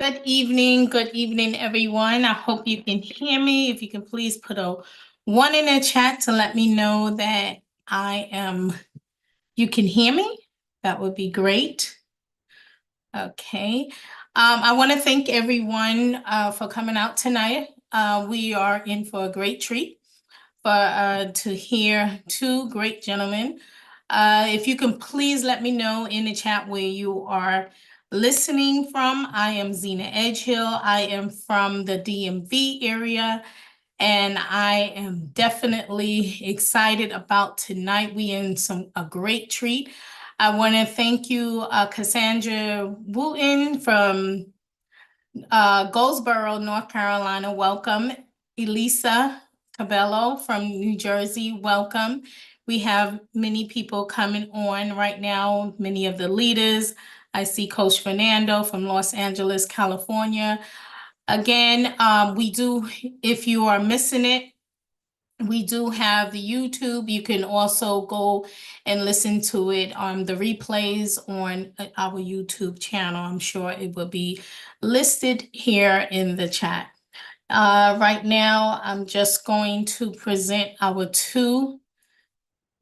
Good evening, everyone. I hope you can hear me. If you can please put a one in the chat to let me know that you can hear me. That would be great. Okay. I want to thank everyone for coming out tonight. We are in for a great treat to hear two great gentlemen. If you can please let me know in the chat where you are listening from. I am Zena Edgehill. I am from the DMV area, and I am definitely excited about tonight. We in a great treat. I want to thank you, Cassandra Wooten from Goldsboro, North Carolina. Welcome. Elisa Cabello from New Jersey. Welcome. We have many people coming on right now, many of the leaders. I see Coach Fernando from Los Angeles, California. Again, if you are missing it, we do have the YouTube. You can also go and listen to it on the replays on our YouTube channel. I'm sure it will be listed here in the chat. Right now, I'm just going to present our two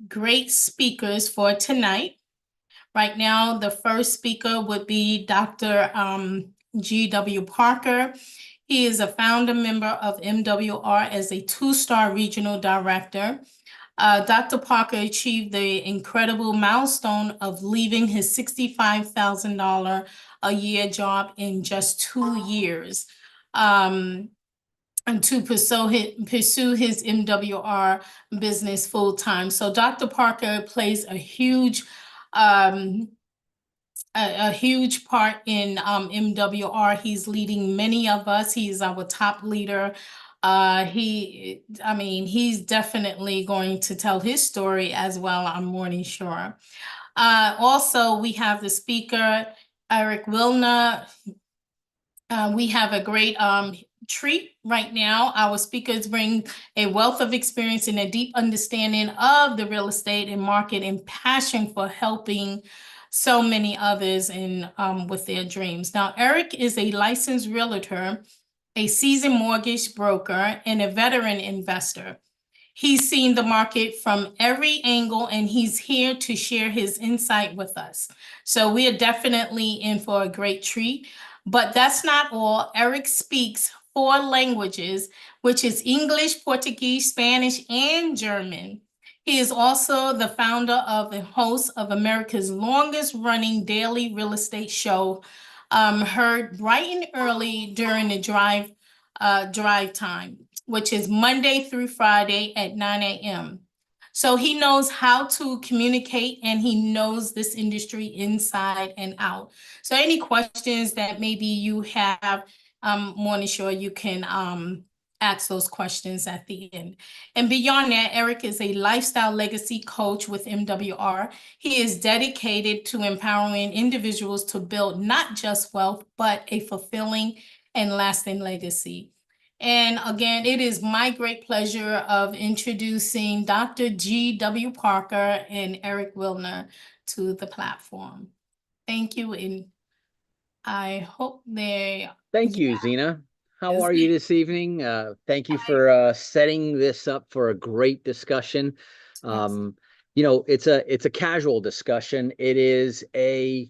great speakers for tonight. Right now, the first speaker would be Dr. G.W. Parker. He is a founder member of MWR as a two-star regional director. Dr. Parker achieved the incredible milestone of leaving his $65,000 a year job in just 2 years and to pursue his MWR business full time. So Dr. Parker plays a huge part in MWR. He's leading many of us. He's our top leader. He's definitely going to tell his story as well, I'm more than sure. Also, we have the speaker, Eric Wilner. We have a great treat right now. Our speakers bring a wealth of experience and a deep understanding of the real estate and market and passion for helping so many others with their dreams. Now, Eric is a licensed realtor, a seasoned mortgage broker, and a veteran investor. He's seen the market from every angle, and he's here to share his insight with us. So we are definitely in for a great treat. But that's not all. Eric speaks 4 languages, which is English, Portuguese, Spanish, and German. He is also the founder of and host of America's longest running daily real estate show, heard bright and early during the drive time, which is Monday through Friday at 9 a.m. So he knows how to communicate, and he knows this industry inside and out. So any questions that maybe you have, I'm more than sure you can ask those questions at the end. And beyond that, Eric is a lifestyle legacy coach with MWR. He is dedicated to empowering individuals to build not just wealth, but a fulfilling and lasting legacy. And again, it is my great pleasure of introducing Dr. G.W. Parker and Eric Wilner to the platform. Thank you, and I hope they... Thank you, Zena. How are you this evening? Thank you for setting this up for a great discussion. You know, it's a casual discussion. It is a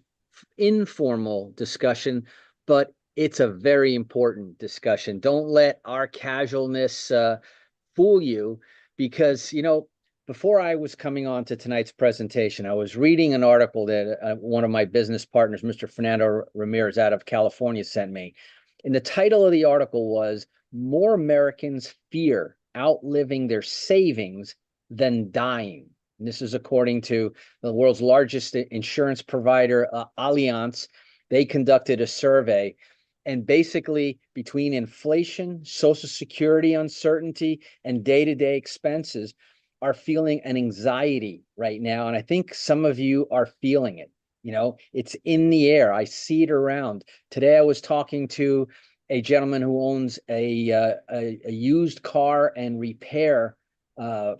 informal discussion, but it's a very important discussion. Don't let our casualness fool you, because, you know, before I was coming on to tonight's presentation, I was reading an article that one of my business partners, Mr. Fernando Ramirez out of California, sent me. And the title of the article was, "More Americans Fear Outliving Their Savings Than Dying." And this is according to the world's largest insurance provider, Allianz. They conducted a survey, and basically between inflation, Social Security uncertainty, and day-to-day expenses, are feeling an anxiety right now. And I think some of you are feeling it. You know, it's in the air. I see it around. Today, I was talking to a gentleman who owns a used car and repair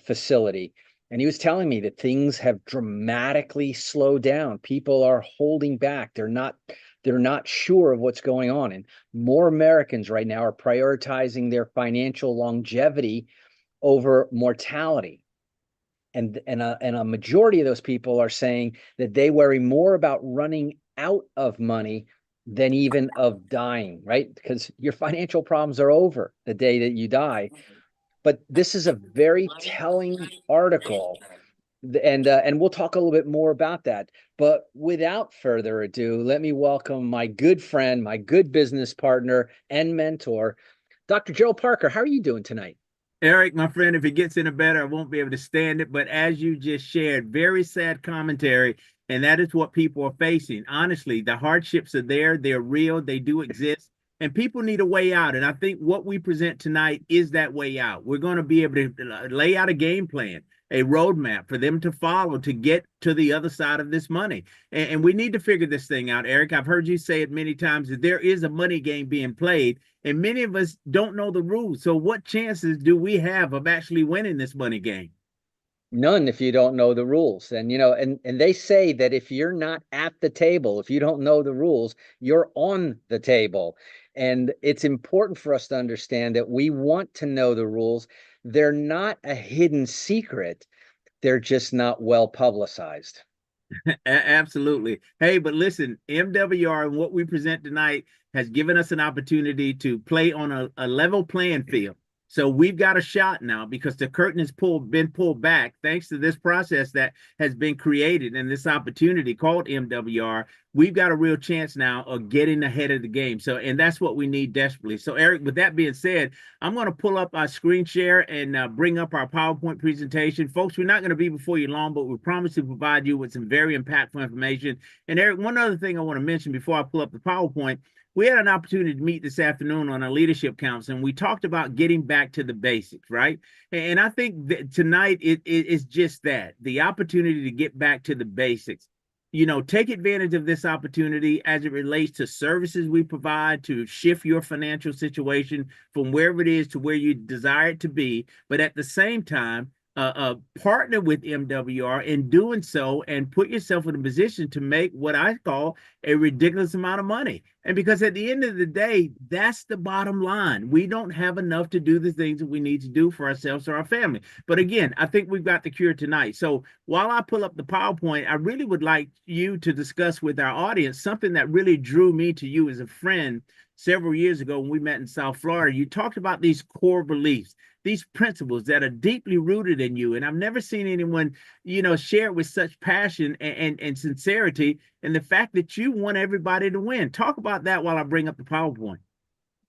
facility. And he was telling me that things have dramatically slowed down. People are holding back. They're not sure of what's going on. And more Americans right now are prioritizing their financial longevity over mortality. And a majority of those people are saying that they worry more about running out of money than even of dying, right? Because your financial problems are over the day that you die. But this is a very telling article, and we'll talk a little bit more about that. But without further ado, let me welcome my good friend, my good business partner and mentor, Dr. Joe Parker. How are you doing tonight? Eric, my friend, if it gets any better, I won't be able to stand it. But as you just shared, very sad commentary. And that is what people are facing. Honestly, the hardships are there, they're real, they do exist. And people need a way out. And I think what we present tonight is that way out. We're going to be able to lay out a game plan, a roadmap for them to follow to get to the other side of this money. And we need to figure this thing out, Eric. I've heard you say it many times that there is a money game being played, and many of us don't know the rules. So, what chances do we have of actually winning this money game? None if you don't know the rules. And and they say that if you're not at the table, if you don't know the rules, you're on the table. And it's important for us to understand that we want to know the rules. They're not a hidden secret. They're just not well publicized. Absolutely. Hey, but listen, MWR and what we present tonight has given us an opportunity to play on a level playing field. So we've got a shot now because the curtain has been pulled back thanks to this process that has been created and this opportunity called MWR. We've got a real chance now of getting ahead of the game. So, and that's what we need desperately. So, Eric, with that being said, I'm going to pull up our screen share and bring up our PowerPoint presentation. Folks, we're not going to be before you long, but we promise to provide you with some very impactful information. And Eric, one other thing I want to mention before I pull up the PowerPoint, we had an opportunity to meet this afternoon on a leadership council, and we talked about getting back to the basics, right? And I think that tonight it is just that, the opportunity to get back to the basics. Take advantage of this opportunity as it relates to services we provide to shift your financial situation from wherever it is to where you desire it to be. But at the same time, partner with MWR in doing so and put yourself in a position to make what I call a ridiculous amount of money. And because at the end of the day, that's the bottom line. We don't have enough to do the things that we need to do for ourselves or our family. But again, I think we've got the cure tonight. So while I pull up the PowerPoint, I really would like you to discuss with our audience something that really drew me to you as a friend several years ago when we met in South Florida. You talked about these core beliefs, these principles that are deeply rooted in you. And I've never seen anyone, share it with such passion and sincerity. And the fact that you want everybody to win. Talk about that while I bring up the PowerPoint.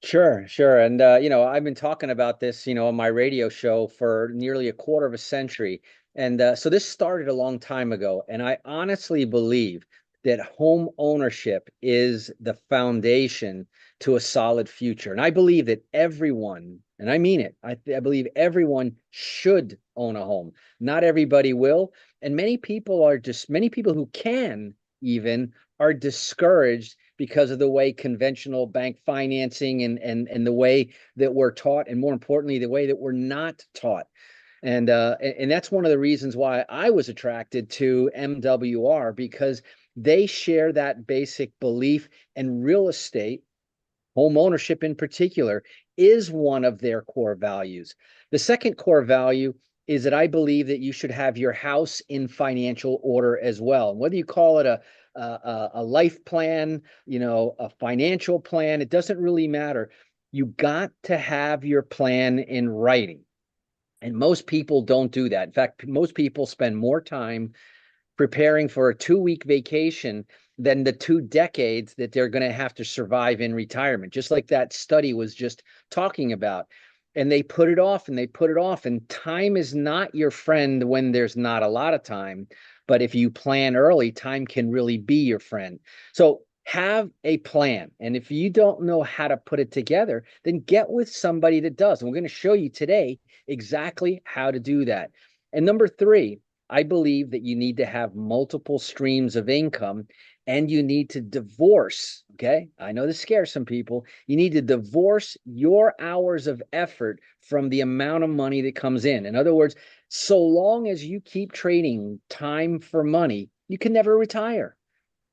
Sure, sure. And I've been talking about this, on my radio show for nearly a quarter of a century. And so this started a long time ago. And I honestly believe that home ownership is the foundation to a solid future. And I believe that everyone, and I mean it, I believe everyone should own a home. Not everybody will. And many people who can even are discouraged because of the way conventional bank financing and the way that we're taught, and more importantly, the way that we're not taught. And that's one of the reasons why I was attracted to MWR, because they share that basic belief, and real estate, home ownership in particular, is one of their core values. The second core value is that I believe that you should have your house in financial order as well. And whether you call it a life plan, a financial plan, it doesn't really matter. You got to have your plan in writing. And most people don't do that. In fact, most people spend more time preparing for a 2-week vacation than the 2 decades that they're going to have to survive in retirement, just like that study was just talking about. And they put it off and they put it off. And time is not your friend when there's not a lot of time. But if you plan early, time can really be your friend. So have a plan. And if you don't know how to put it together, then get with somebody that does. And we're going to show you today exactly how to do that. And number 3, I believe that you need to have multiple streams of income, and you need to divorce. Okay. I know this scares some people. You need to divorce your hours of effort from the amount of money that comes in. In other words, So long as you keep trading time for money, you can never retire.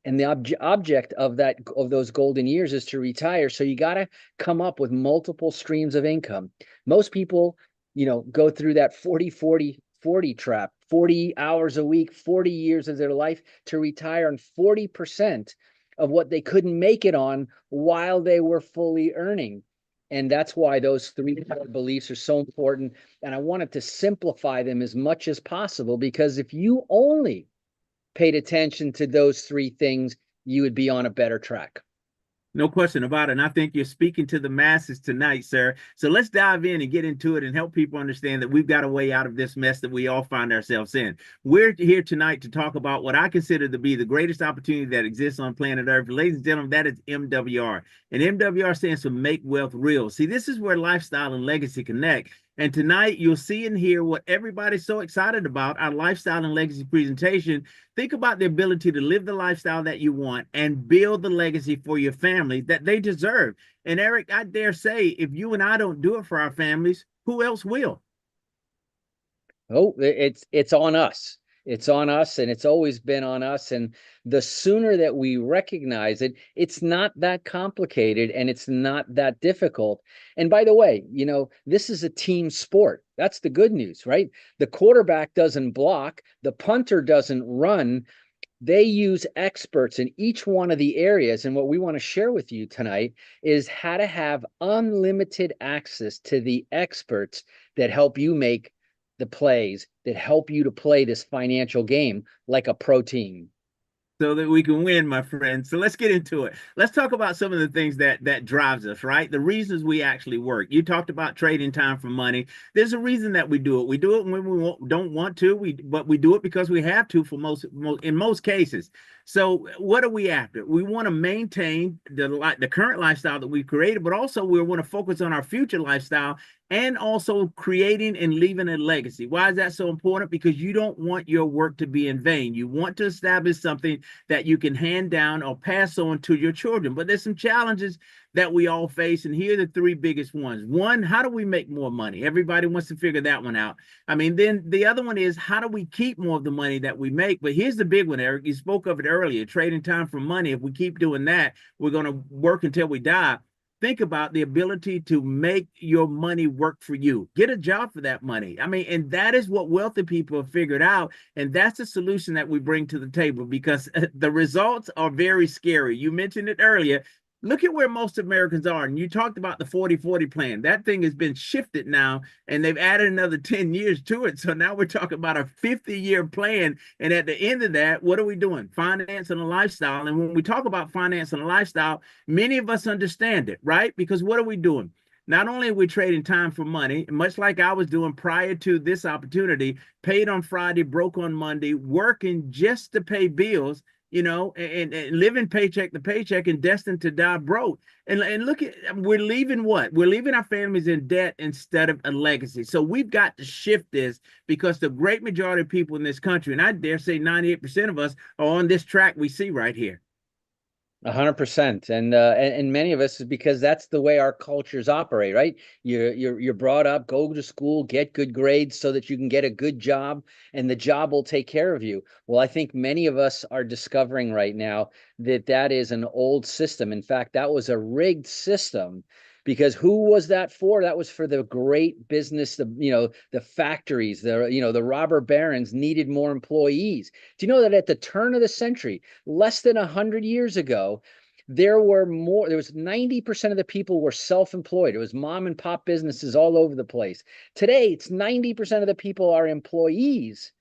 And the object of those golden years is to retire. So you got to come up with multiple streams of income. Most people, go through that 40 trap, 40 hours a week, 40 years of their life to retire on 40% of what they couldn't make it on while they were fully earning. And that's why those three core beliefs are so important. And I wanted to simplify them as much as possible, because if you only paid attention to those three things, you would be on a better track. No question about it. And I think you're speaking to the masses tonight, sir. So let's dive in and get into it and help people understand that we've got a way out of this mess that we all find ourselves in. We're here tonight to talk about what I consider to be the greatest opportunity that exists on planet Earth. Ladies and gentlemen, that is MWR. And MWR stands for Make Wealth Real. See, this is where lifestyle and legacy connect. And tonight you'll see and hear what everybody's so excited about, our lifestyle and legacy presentation. Think about the ability to live the lifestyle that you want and build the legacy for your family that they deserve. And Eric, I dare say, if you and I don't do it for our families, who else will? Oh, it's on us. It's on us, and it's always been on us. And the sooner that we recognize it, it's not that complicated and it's not that difficult. And by the way, this is a team sport. That's the good news, right? The quarterback doesn't block, the punter doesn't run. They use experts in each one of the areas. And what we want to share with you tonight is how to have unlimited access to the experts that help you make the plays, that help you to play this financial game like a pro team. So that we can win, my friend. So let's get into it. Let's talk about some of the things that drives us, right? The reasons we actually work. You talked about trading time for money. There's a reason that we do it. We do it when we don't want to, but we do it because we have to in most cases. So what are we after? We want to maintain the current lifestyle that we've created, but also we want to focus on our future lifestyle and also creating and leaving a legacy. Why is that so important? Because you don't want your work to be in vain. You want to establish something that you can hand down or pass on to your children. But there's some challenges that we all face, and here are the three biggest ones. One, how do we make more money? Everybody wants to figure that one out. I mean, then the other one is, how do we keep more of the money that we make? But here's the big one, Eric. You spoke of it earlier, trading time for money. If we keep doing that, we're going to work until we die. Think about the ability to make your money work for you. Get a job for that money. I mean, and that is what wealthy people have figured out. And that's the solution that we bring to the table, because the results are very scary. You mentioned it earlier. Look at where most Americans are. And you talked about the 40-40 plan. That thing has been shifted now, and they've added another 10 years to it. So now we're talking about a 50-year plan. And at the end of that, what are we doing? Finance and a lifestyle. And when we talk about finance and a lifestyle, many of us understand it, right? Because what are we doing? Not only are we trading time for money, much like I was doing prior to this opportunity, paid on Friday, broke on Monday, working just to pay bills, and living paycheck to paycheck and destined to die broke. And look at, we're leaving what? We're leaving our families in debt instead of a legacy. So we've got to shift this, because the great majority of people in this country, and I dare say 98% of us, are on this track we see right here. 100%. And many of us is because that's the way our cultures operate, right? You're brought up, go to school, get good grades so that you can get a good job, and the job will take care of you. Well, I think many of us are discovering right now that is an old system. In fact, that was a rigged system. Because who was that for? That was for the great business, the factories, the robber barons needed more employees. Do you know that at the turn of the century, less than 100 years ago, there was 90% of the people were self-employed. It was mom and pop businesses all over the place. Today, it's 90% of the people are employees.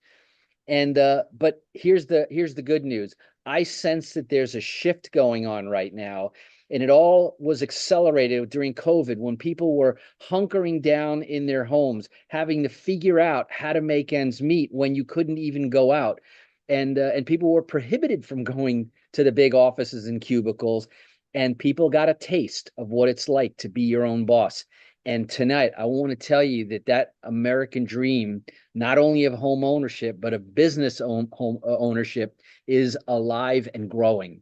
And but here's the good news. I sense that there's a shift going on right now. And it all was accelerated during COVID, when people were hunkering down in their homes, having to figure out how to make ends meet when you couldn't even go out. And people were prohibited from going to the big offices and cubicles. And people got a taste of what it's like to be your own boss. And tonight, I want to tell you that American dream, not only of home ownership, but of business home ownership, is alive and growing.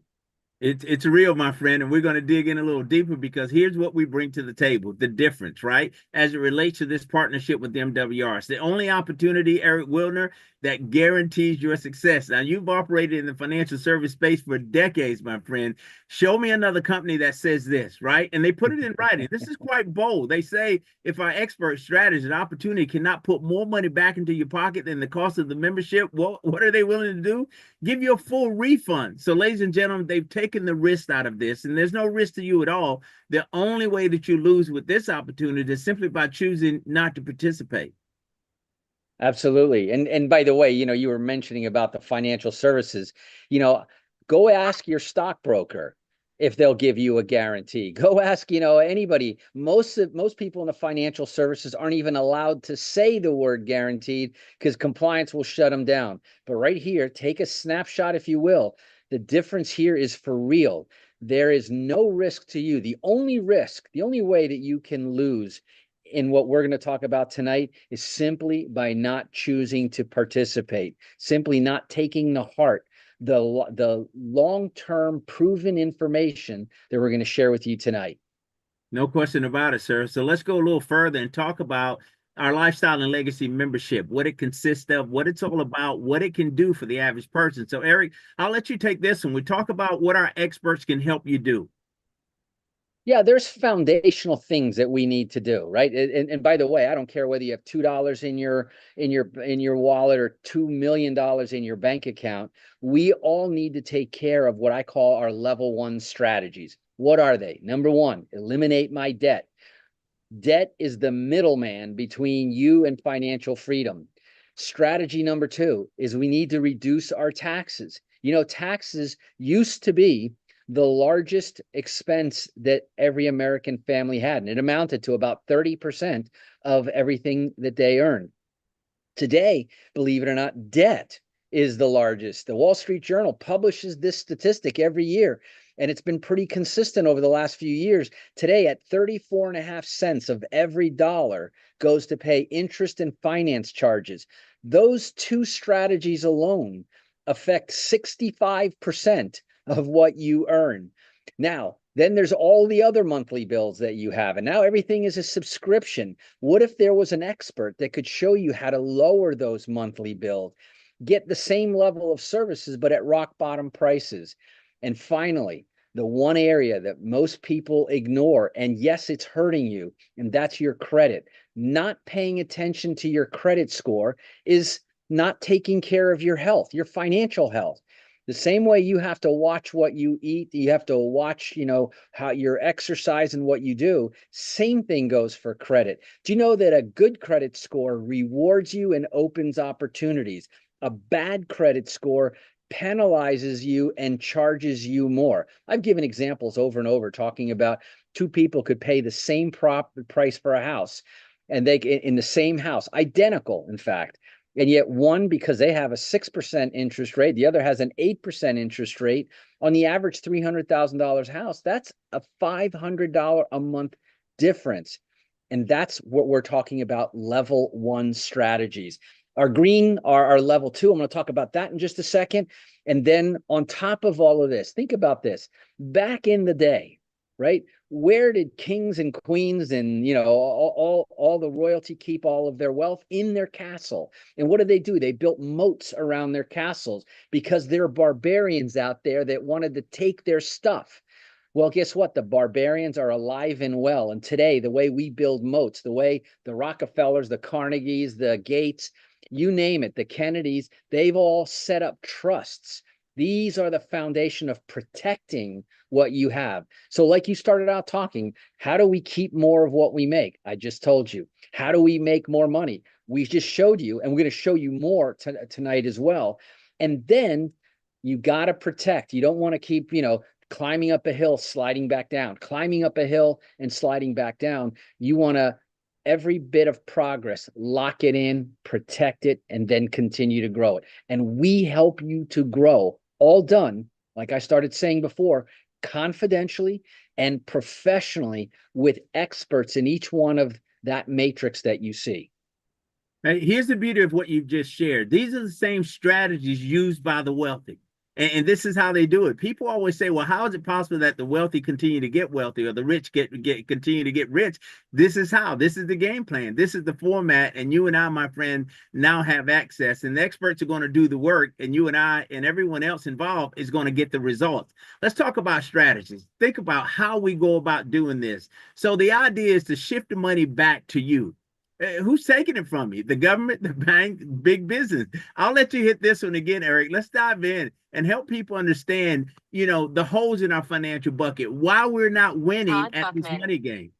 It's real, my friend, and we're going to dig in a little deeper because here's what we bring to the table, the difference, right? As it relates to this partnership with MWR. It's the only opportunity, Eric Wilner, that guarantees your success. Now, you've operated in the financial service space for decades, my friend. Show me another company that says this, right? And they put it in writing. This is quite bold. They say if our expert strategist opportunity cannot put more money back into your pocket than the cost of the membership, what are they willing to do? Give you a full refund. So, ladies and gentlemen, they've taken the risk out of this, and there's no risk to you at all. The only way that you lose with this opportunity is simply by choosing not to participate. Absolutely. And by the way, you were mentioning about the financial services, go ask your stockbroker if they'll give you a guarantee. Go ask, anybody. Most people in the financial services aren't even allowed to say the word guaranteed because compliance will shut them down. But right here, take a snapshot, if you will. The difference here is for real. There is no risk to you. The only way that you can lose in what we're going to talk about tonight is simply by not choosing to participate, simply not taking the heart, the long-term proven information that we're going to share with you tonight. No question about it, sir. So let's go a little further and talk about our Lifestyle and Legacy membership, what it consists of, what it's all about, what it can do for the average person. So, Eric, I'll let you take this one. We talk about what our experts can help you do. Yeah, there's foundational things that we need to do, right? And by the way, I don't care whether you have $2 in your wallet or $2 million in your bank account. We all need to take care of what I call our level 1 strategies. What are they? Number 1, eliminate my debt. Debt is the middleman between you and financial freedom. Strategy number 2 is we need to reduce our taxes. Taxes used to be the largest expense that every American family had, and it amounted to about 30% of everything that they earned. Today, believe it or not, debt is the largest. The Wall Street Journal publishes this statistic every year, and it's been pretty consistent over the last few years. Today, at 34.5 cents of every dollar goes to pay interest and finance charges. Those 2 strategies alone affect 65% of what you earn. Now, then there's all the other monthly bills that you have, and now everything is a subscription. What if there was an expert that could show you how to lower those monthly bills, get the same level of services, but at rock bottom prices? And finally, the one area that most people ignore, and yes, it's hurting you, and that's your credit. Not paying attention to your credit score is not taking care of your health, your financial health. The same way you have to watch what you eat, you have to watch, how your exercise and what you do. Same thing goes for credit. Do you know that a good credit score rewards you and opens opportunities? A bad credit score penalizes you and charges you more. I've given examples over and over talking about 2 people could pay the same price for a house, and they in the same house, identical, in fact. And yet one, because they have a 6% interest rate, the other has an 8% interest rate on the average $300,000 house. That's a $500 a month difference. And that's what we're talking about, level 1 strategies. Our green are our level 2. I'm going to talk about that in just a second. And then on top of all of this, think about this. Back in the day, right? Where did kings and queens and all the royalty keep all of their wealth? In their castle. And what did they do? They built moats around their castles because there are barbarians out there that wanted to take their stuff. Well, guess what? The barbarians are alive and well. And today, the way we build moats, the way the Rockefellers, the Carnegies, the Gates, you name it, the Kennedys, they've all set up trusts. These are the foundation of protecting what you have. So like you started out talking, how do we keep more of what we make? I just told you. How do we make more money? We just showed you, and we're going to show you more tonight as well. And then you got to protect. You don't want to keep, climbing up a hill, sliding back down, climbing up a hill and sliding back down. You want to, every bit of progress, lock it in, protect it, and then continue to grow it. And we help you to grow, all done, like I started saying before, confidentially and professionally with experts in each one of that matrix that you see. Hey, here's the beauty of what you've just shared. These are the same strategies used by the wealthy. And this is how they do it. People always say, well, how is it possible that the wealthy continue to get wealthy or the rich continue to get rich? This is how. This is the game plan. This is the format. And you and I, my friend, now have access. And the experts are going to do the work. And you and I and everyone else involved is going to get the results. Let's talk about strategies. Think about how we go about doing this. So the idea is to shift the money back to you. Who's taking it from you? The government, the bank, big business. I'll let you hit this one again, Eric. Let's dive in and help people understand, the holes in our financial bucket, why we're not winning at this money game.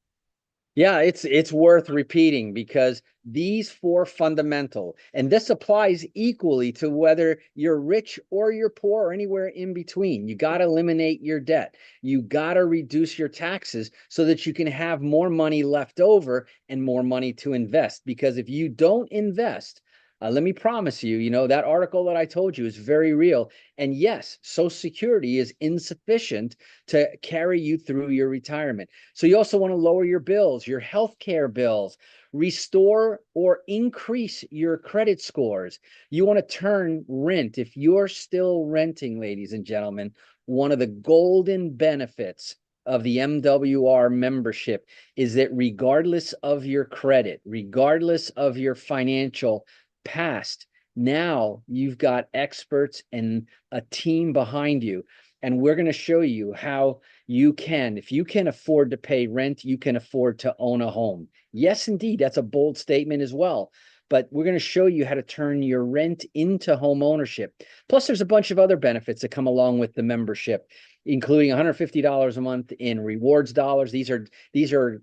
Yeah, it's worth repeating because these four fundamental, and this applies equally to whether you're rich or you're poor or anywhere in between. You got to eliminate your debt. You got to reduce your taxes so that you can have more money left over and more money to invest. Because if you don't invest, let me promise you, that article that I told you is very real. And yes, Social Security is insufficient to carry you through your retirement. So you also want to lower your bills, your healthcare bills, restore or increase your credit scores. You want to turn rent. If you're still renting, ladies and gentlemen, one of the golden benefits of the MWR membership is that regardless of your credit, regardless of your financial past, now you've got experts and a team behind you. And we're going to show you how you can, if you can afford to pay rent, you can afford to own a home. Yes, indeed. That's a bold statement as well. But we're going to show you how to turn your rent into home ownership. Plus, there's a bunch of other benefits that come along with the membership, including $150 a month in rewards dollars. These are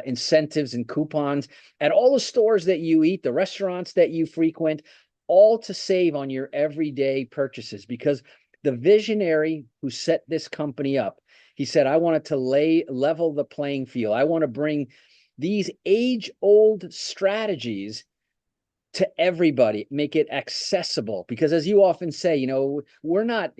incentives and coupons at all the stores that you eat, the restaurants that you frequent, all to save on your everyday purchases. Because the visionary who set this company up, he said, I wanted to level the playing field. I want to bring these age-old strategies to everybody, make it accessible. Because as you often say, we're not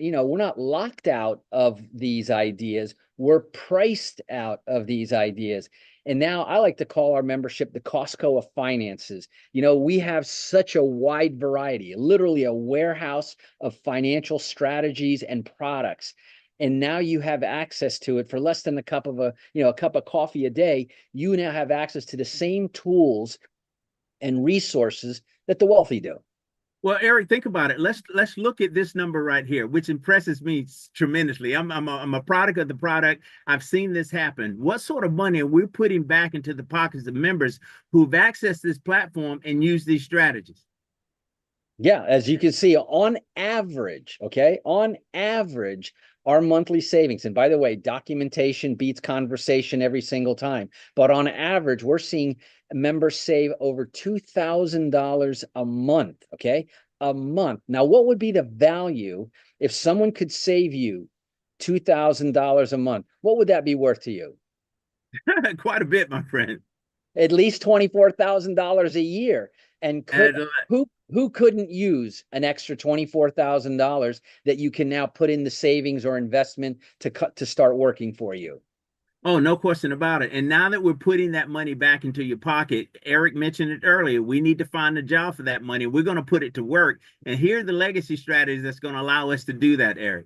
locked out of these ideas. We're priced out of these ideas. And now I like to call our membership the Costco of finances. We have such a wide variety, literally a warehouse of financial strategies and products. And now you have access to it for less than a cup of coffee a day. You now have access to the same tools and resources that the wealthy do. Well, Eric, think about it. Let's look at this number right here, which impresses me tremendously. I'm a product of the product. I've seen this happen. What sort of money are we putting back into the pockets of members who've accessed this platform and used these strategies? Yeah, as you can see, on average, our monthly savings, and by the way, documentation beats conversation every single time, but on average, we're seeing members save over $2,000 a month, a month. Now, what would be the value if someone could save you $2,000 a month? What would that be worth to you? Quite a bit, my friend. At least $24,000 a year. And who couldn't use an extra $24,000 that you can now put in the savings or investment to start working for you? Oh, no question about it. And now that we're putting that money back into your pocket, Eric mentioned it earlier, we need to find a job for that money. We're going to put it to work. And here are the legacy strategies that's going to allow us to do that, Eric.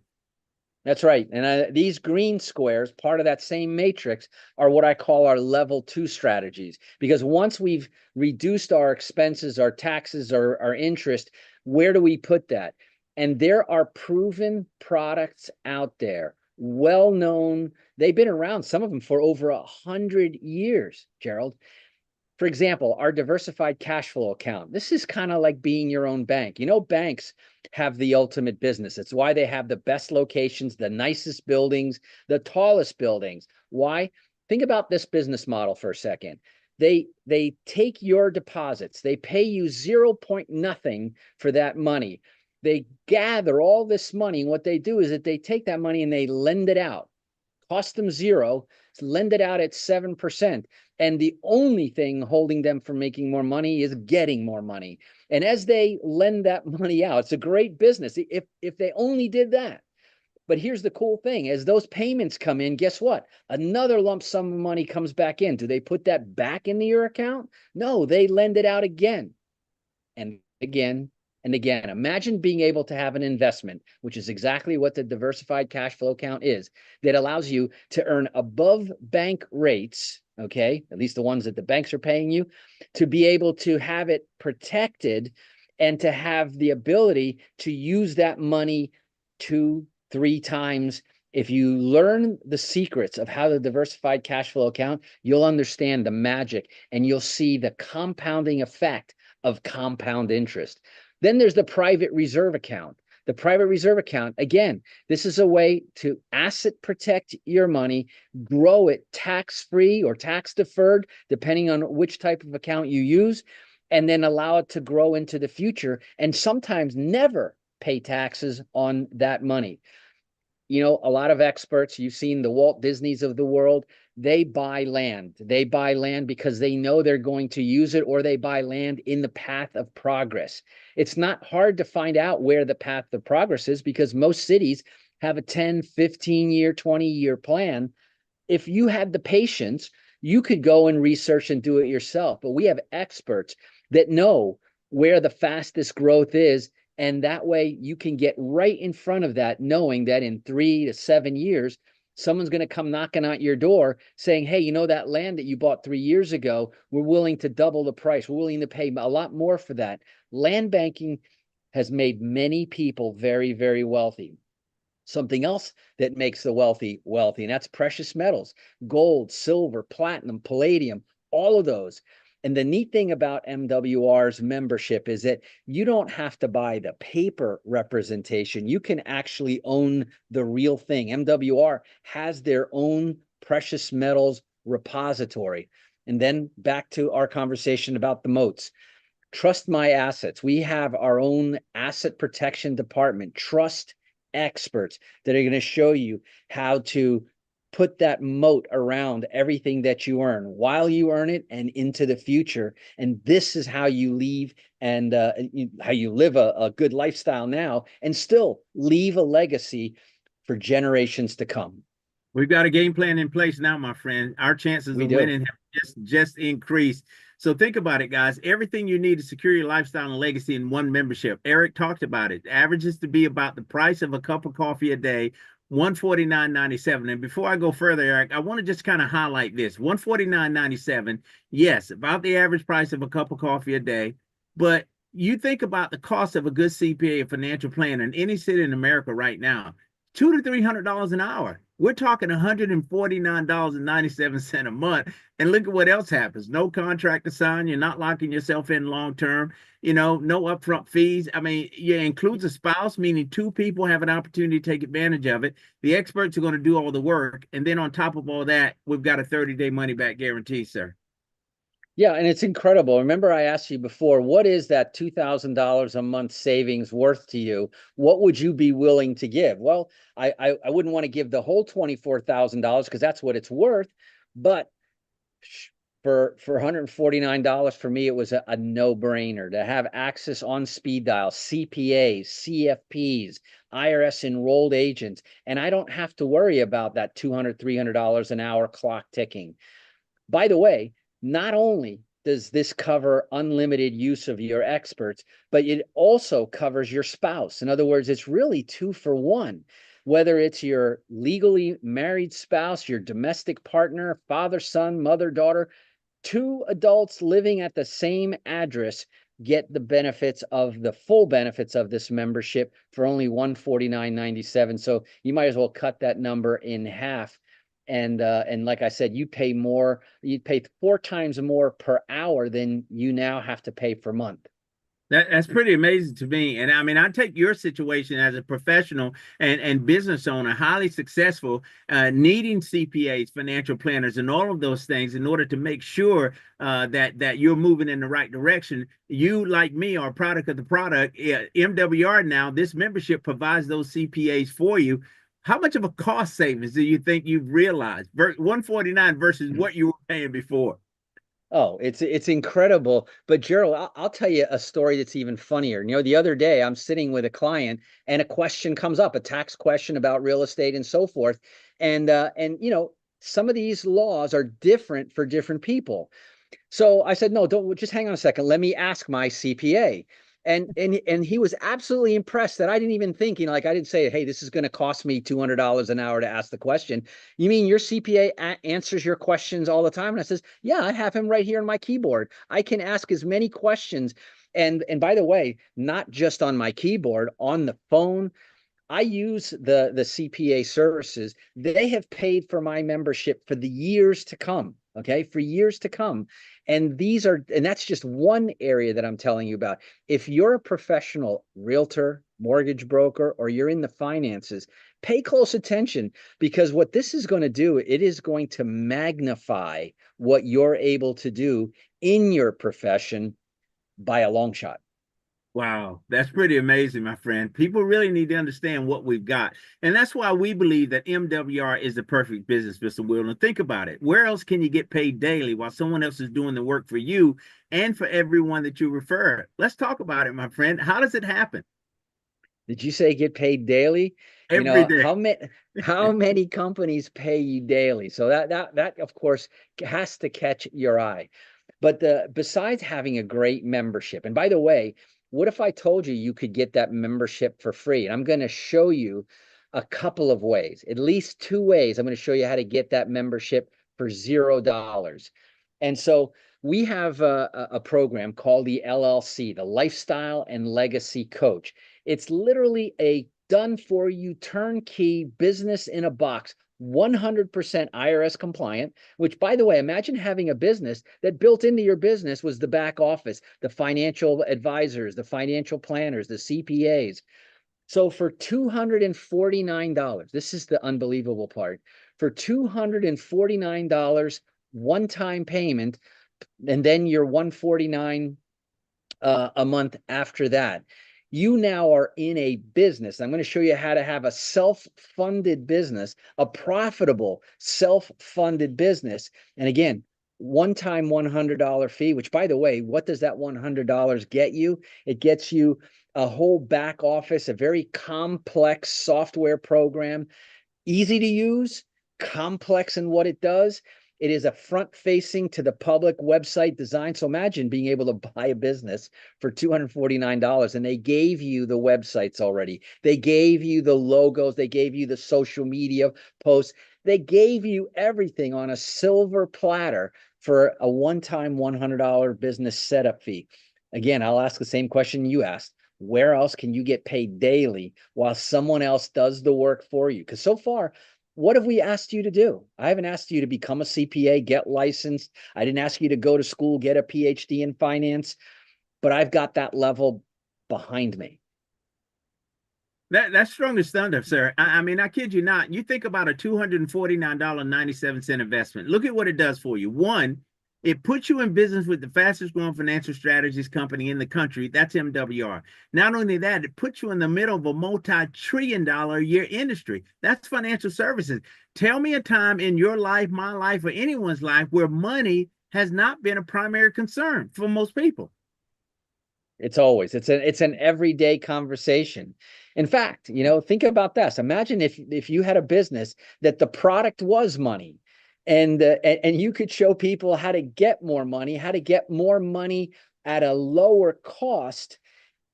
That's right. And these green squares, part of that same matrix, are what I call our level 2 strategies. Because once we've reduced our expenses, our taxes, our interest, where do we put that? And there are proven products out there, well-known. They've been around, some of them for over 100 years, Gerald. For example, our diversified cash flow account. This is kind of like being your own bank. Banks have the ultimate business. It's why they have the best locations, the nicest buildings, the tallest buildings. Why? Think about this business model for a second. They take your deposits. They pay you 0 point nothing for that money. They gather all this money. And what they do is that they take that money and they lend it out. Cost them zero, lend it out at 7%. And the only thing holding them from making more money is getting more money. And as they lend that money out, it's a great business if they only did that. But here's the cool thing. As those payments come in, guess what? Another lump sum of money comes back in. Do they put that back into your account? No, they lend it out again and again And again, imagine being able to have an investment, which is exactly what the diversified cash flow account is, that allows you to earn above bank rates, okay, at least the ones that the banks are paying you, to be able to have it protected and to have the ability to use that money 2-3 times. If you learn the secrets of how the diversified cash flow account, you'll understand the magic and you'll see the compounding effect of compound interest. Then there's the private reserve account. The private reserve account, again, this is a way to asset protect your money, grow it tax-free or tax deferred, depending on which type of account you use, and then allow it to grow into the future and sometimes never pay taxes on that money. You know, a lot of experts, you've seen the Walt Disneys of the world, they buy land. They buy land because they know they're going to use it, or they buy land in the path of progress. It's not hard to find out where the path of progress is because most cities have a 10, 15-year, 20-year plan. If you had the patience, you could go and research and do it yourself. But we have experts that know where the fastest growth is. And that way you can get right in front of that, knowing that in 3 to 7 years, someone's going to come knocking at your door saying, hey, you know, that land that you bought 3 years ago, we're willing to double the price. We're willing to pay a lot more for that. Land banking has made many people very, very wealthy. Something else that makes the wealthy, and that's precious metals, gold, silver, platinum, palladium, all of those. And the neat thing about MWR's membership is that you don't have to buy the paper representation. You can actually own the real thing. MWR has their own precious metals repository. And then back to our conversation about the moats. Trust My Assets. We have our own asset protection department, trust experts that are going to show you how to put that moat around everything that you earn while you earn it and into the future. And this is how you leave and how you live a good lifestyle now and still leave a legacy for generations to come. We've got a game plan in place now, my friend. Our chances of winning have just increased. So think about it, guys. Everything you need to secure your lifestyle and legacy in one membership. Eric talked about it. Averages to be about the price of a cup of coffee a day, $149.97. And before I go further, Eric, I want to just kind of highlight this. $149.97, yes, about the average price of a cup of coffee a day. But you think about the cost of a good CPA, a financial planner in any city in America right now, $200 to $300 an hour. We're talking $149.97 a month. And look at what else happens. No contract to sign. You're not locking yourself in long term. You know, no upfront fees. I mean, it includes a spouse, meaning 2 people have an opportunity to take advantage of it. The experts are going to do all the work. And then on top of all that, we've got a 30-day money-back guarantee, sir. Yeah, and it's incredible. Remember, I asked you before, what is that $2,000 a month savings worth to you? What would you be willing to give? Well, I wouldn't want to give the whole $24,000 because that's what it's worth. But for $149, for me, it was a no-brainer to have access on speed dial, CPAs, CFPs, IRS enrolled agents, and I don't have to worry about that $200, $300 an hour clock ticking. By the way, not only does this cover unlimited use of your experts, but it also covers your spouse. In other words, it's really 2 for 1. Whether it's your legally married spouse, your domestic partner, father, son, mother, daughter, 2 adults living at the same address get the benefits of the full benefits of this membership for only $149.97. So you might as well cut that number in half. And like I said, you pay 4 times more per hour than you now have to pay per month. That's pretty amazing to me. And I mean, I take your situation as a professional and business owner, highly successful, needing CPAs, financial planners, and all of those things in order to make sure that you're moving in the right direction. You, like me, are a product of the product. MWR now, this membership provides those CPAs for you. How much of a cost savings do you think you've realized? $149 versus what you were paying before? Oh, it's incredible. But Gerald, I'll tell you a story that's even funnier. You know, the other day I'm sitting with a client and a question comes up, a tax question about real estate and so forth. And you know, some of these laws are different for different people. So I said, no, don't, just hang on a second. Let me ask my CPA. And he was absolutely impressed that I didn't even think, I didn't say, hey, this is going to cost me $200 an hour to ask the question. You mean your CPA answers your questions all the time? And I says, yeah, I have him right here on my keyboard. I can ask as many questions. And by the way, not just on my keyboard, on the phone. I use the CPA services. They have paid for my membership for the years to come. Okay, for years to come. And that's just one area that I'm telling you about. If you're a professional realtor, mortgage broker, or you're in the finances, pay close attention, because what this is going to do, it is going to magnify what you're able to do in your profession by a long shot. Wow, that's pretty amazing, my friend. People really need to understand what we've got. And that's why we believe that MWR is the perfect business, Mr. Will. And think about it. Where else can you get paid daily while someone else is doing the work for you and for everyone that you refer? Let's talk about it, my friend. How does it happen? Did you say get paid daily? Every day. How many companies pay you daily? So that of course has to catch your eye. But besides having a great membership, and by the way, what if I told you could get that membership for free? And I'm going to show you a couple of ways, at least 2 ways. I'm going to show you how to get that membership for $0. And so we have a program called the LLC, the Lifestyle and Legacy Coach. It's literally a done for you turnkey business in a box, 100% IRS compliant, which, by the way, imagine having a business that built into your business was the back office, the financial advisors, the financial planners, the CPAs. So for $249, this is the unbelievable part, for $249 one-time payment, and then your $149 a month after that, you now are in a business. I'm going to show you how to have a self-funded business, a profitable self-funded business. And again, one-time $100 fee, which, by the way, what does that $100 get you? It gets you a whole back office, a very complex software program, easy to use, complex in what it does. It is a front-facing to the public website design. So imagine being able to buy a business for $249, and they gave you the websites already. They gave you the logos. They gave you the social media posts. They gave you everything on a silver platter for a one-time $100 business setup fee. Again, I'll ask the same question you asked. Where else can you get paid daily while someone else does the work for you? Because so far, what have we asked you to do? I haven't asked you to become a CPA, get licensed. I didn't ask you to go to school, get a PhD in finance, but I've got that level behind me. That's strong as thunder, sir. I mean, I kid you not. You think about a $249.97 investment. Look at what it does for you. One, it puts you in business with the fastest growing financial strategies company in the country. That's MWR. Not only that, it puts you in the middle of a multi-trillion-dollar a year industry. That's financial services. Tell me a time in your life, my life, or anyone's life where money has not been a primary concern for most people. It's an everyday conversation. In fact, think about this. Imagine if you had a business that the product was money. And you could show people how to get more money at a lower cost,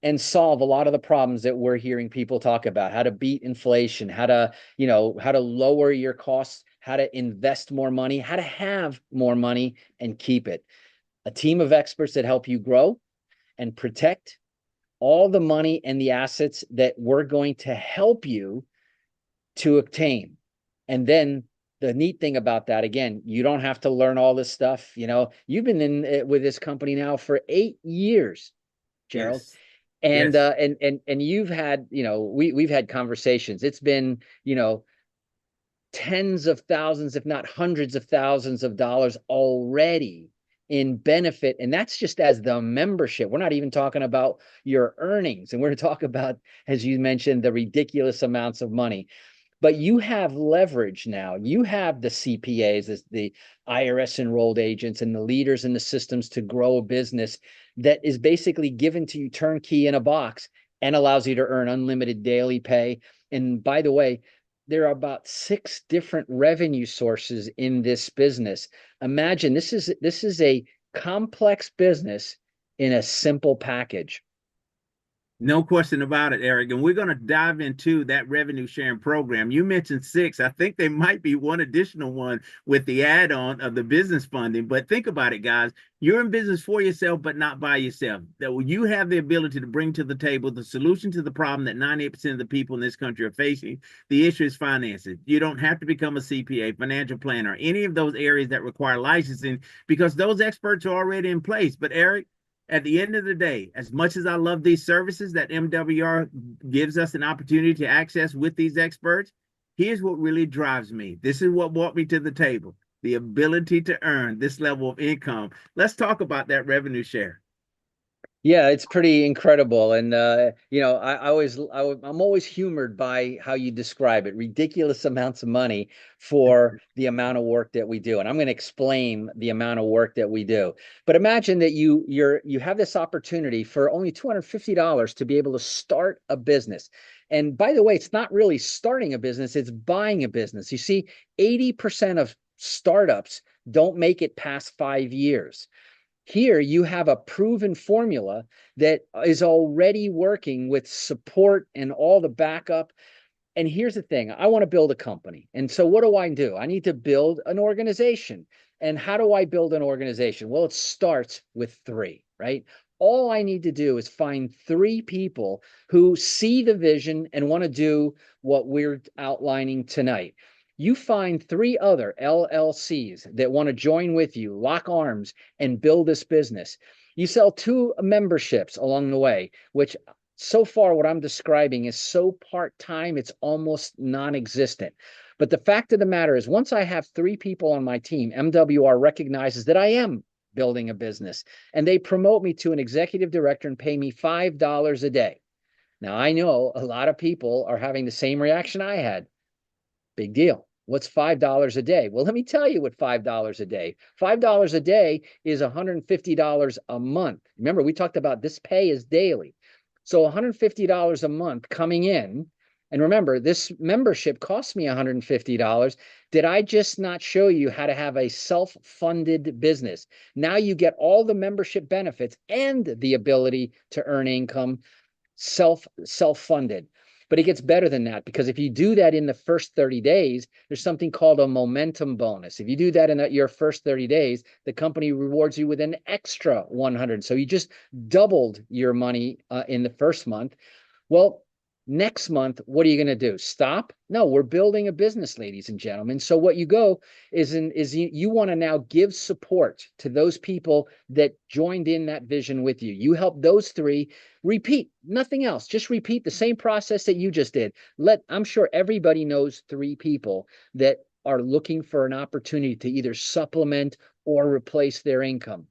and solve a lot of the problems that we're hearing people talk about, how to beat inflation, how to lower your costs, how to invest more money, how to have more money and keep it. A team of experts that help you grow and protect all the money and the assets that we're going to help you to obtain. And then the neat thing about that, again, you don't have to learn all this stuff. You've been in with this company now for 8 years, Gerald. Yes. And yes. And you've had, we've had conversations. It's been, tens of thousands, if not hundreds of thousands of dollars already in benefit. And that's just as the membership. We're not even talking about your earnings. And we're talking about, as you mentioned, the ridiculous amounts of money. But you have leverage now. You have the CPAs, as the IRS enrolled agents, and the leaders in the systems to grow a business that is basically given to you turnkey in a box and allows you to earn unlimited daily pay. And by the way, there are about 6 different revenue sources in this business. Imagine this is a complex business in a simple package. No question about it, Eric. And we're going to dive into that revenue sharing program. You mentioned 6. I think there might be one additional one with the add-on of the business funding. But think about it, guys. You're in business for yourself, but not by yourself. That you have the ability to bring to the table the solution to the problem that 98% of the people in this country are facing. The issue is finances. You don't have to become a CPA, financial planner, any of those areas that require licensing, because those experts are already in place. But Eric, at the end of the day, as much as I love these services that MWR gives us an opportunity to access with these experts, here's what really drives me. This is what brought me to the table, the ability to earn this level of income. Let's talk about that revenue share. Yeah, it's pretty incredible. And, you know, I'm always humored by how you describe it, ridiculous amounts of money for the amount of work that we do. And I'm going to explain the amount of work that we do. But imagine that you have this opportunity for only $250 to be able to start a business. And by the way, it's not really starting a business, it's buying a business. You see, 80% of startups don't make it past 5 years. Here you have a proven formula that is already working with support and all the backup. And here's the thing, I want to build a company. And so what do? I need to build an organization. And how do I build an organization? Well, it starts with 3, right? All I need to do is find 3 people who see the vision and want to do what we're outlining tonight. You find 3 other LLCs that want to join with you, lock arms, and build this business. You sell 2 memberships along the way, which so far what I'm describing is so part-time, it's almost non-existent. But the fact of the matter is, once I have 3 people on my team, MWR recognizes that I am building a business, and they promote me to an executive director and pay me $5 a day. Now, I know a lot of people are having the same reaction I had. Big deal. What's $5 a day? Well, let me tell you what $5 a day. $5 a day is $150 a month. Remember, we talked about this pay is daily. So $150 a month coming in. And remember, this membership cost me $150. Did I just not show you how to have a self-funded business? Now you get all the membership benefits and the ability to earn income self-funded. But it gets better than that, because if you do that in the first 30 days, there's something called a momentum bonus. If you do that in your first 30 days, the company rewards you with an extra 100. So you just doubled your money in the first month. Well, next month, what are you going to do? Stop? No, we're building a business, ladies and gentlemen. So what you go is you want to now give support to those people that joined in that vision with you. You help those 3 repeat, nothing else. Just repeat the same process that you just did. I'm sure everybody knows 3 people that are looking for an opportunity to either supplement or replace their income.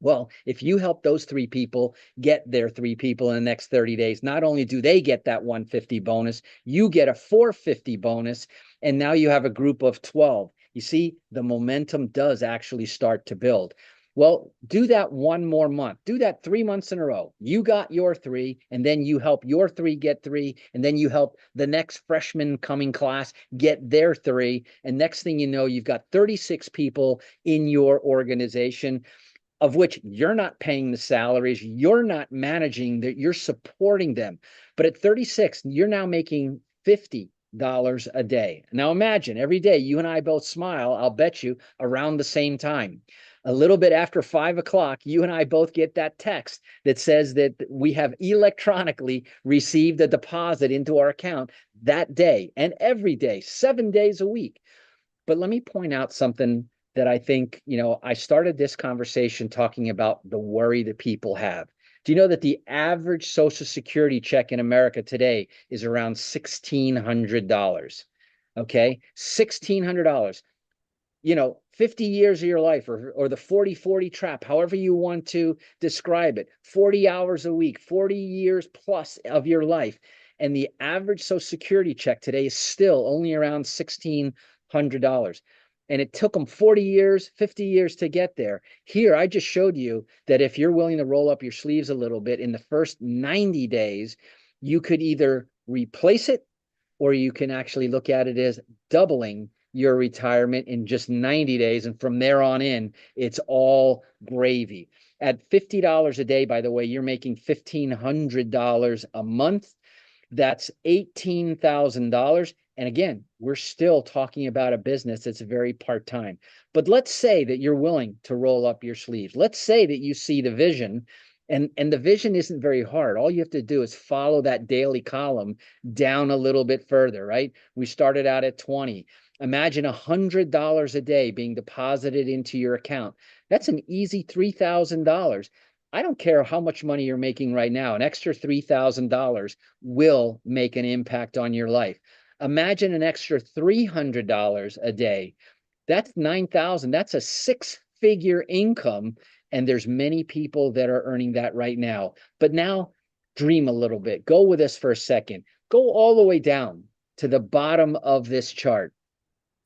Well, if you help those 3 people get their 3 people in the next 30 days, not only do they get that 150 bonus, you get a 450 bonus, and now you have a group of 12. You see, the momentum does actually start to build. Well, do that 1 more month. Do that 3 months in a row. You got your 3, and then you help your 3 get 3, and then you help the next freshman coming class get their 3. And next thing you know, you've got 36 people in your organization, of which you're not paying the salaries, you're not managing, that you're supporting them. But at 36, you're now making $50 a day. Now imagine every day you and I both smile, I'll bet you, around the same time. A little bit after 5 o'clock, you and I both get that text that says that we have electronically received a deposit into our account that day, and every day, 7 days a week. But let me point out something that I think, I started this conversation talking about the worry that people have. Do you know that the average Social Security check in America today is around $1,600? Okay, $1,600. 50 years of your life, or the 40-40 trap, however you want to describe it, 40 hours a week, 40 years plus of your life. And the average Social Security check today is still only around $1,600. And it took them 40 years, 50 years to get there. Here, I just showed you that if you're willing to roll up your sleeves a little bit, in the first 90 days, you could either replace it, or you can actually look at it as doubling your retirement in just 90 days. And from there on in, it's all gravy. At $50 a day, by the way, you're making $1,500 a month. That's $18,000. And again, we're still talking about a business that's very part-time. But let's say that you're willing to roll up your sleeves. Let's say that you see the vision, and the vision isn't very hard. All you have to do is follow that daily column down a little bit further, right? We started out at 20. Imagine $100 a day being deposited into your account. That's an easy $3,000. I don't care how much money you're making right now, an extra $3,000 will make an impact on your life. Imagine an extra $300 a day. That's $9,000. That's a six-figure income. And there's many people that are earning that right now. But now dream a little bit. Go with us for a second. Go all the way down to the bottom of this chart.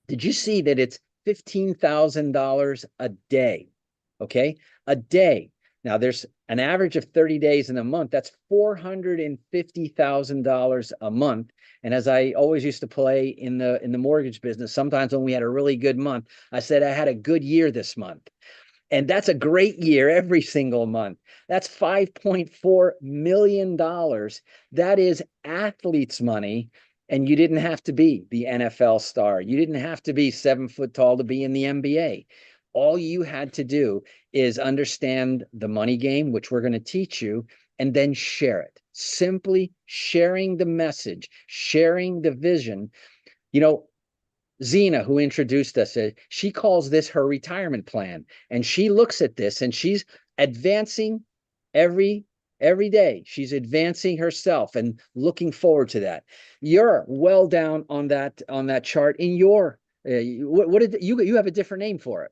Did you see that it's $15,000 a day? Okay, a day. Now there's an average of 30 days in a month. That's $450,000 a month. And as I always used to play in the mortgage business, sometimes when we had a really good month, I said I had a good year this month. And that's a great year every single month. That's $5.4 million. That is athletes' money. And you didn't have to be the NFL star. You didn't have to be 7 foot tall to be in the NBA. All you had to do is understand the money game, which we're going to teach you, and then share it. Simply sharing the message, sharing the vision. You know, Zena, who introduced us, she calls this her retirement plan. And she looks at this and she's advancing every day. She's advancing herself and looking forward to that. You're well down on that chart in your what did you have a different name for it?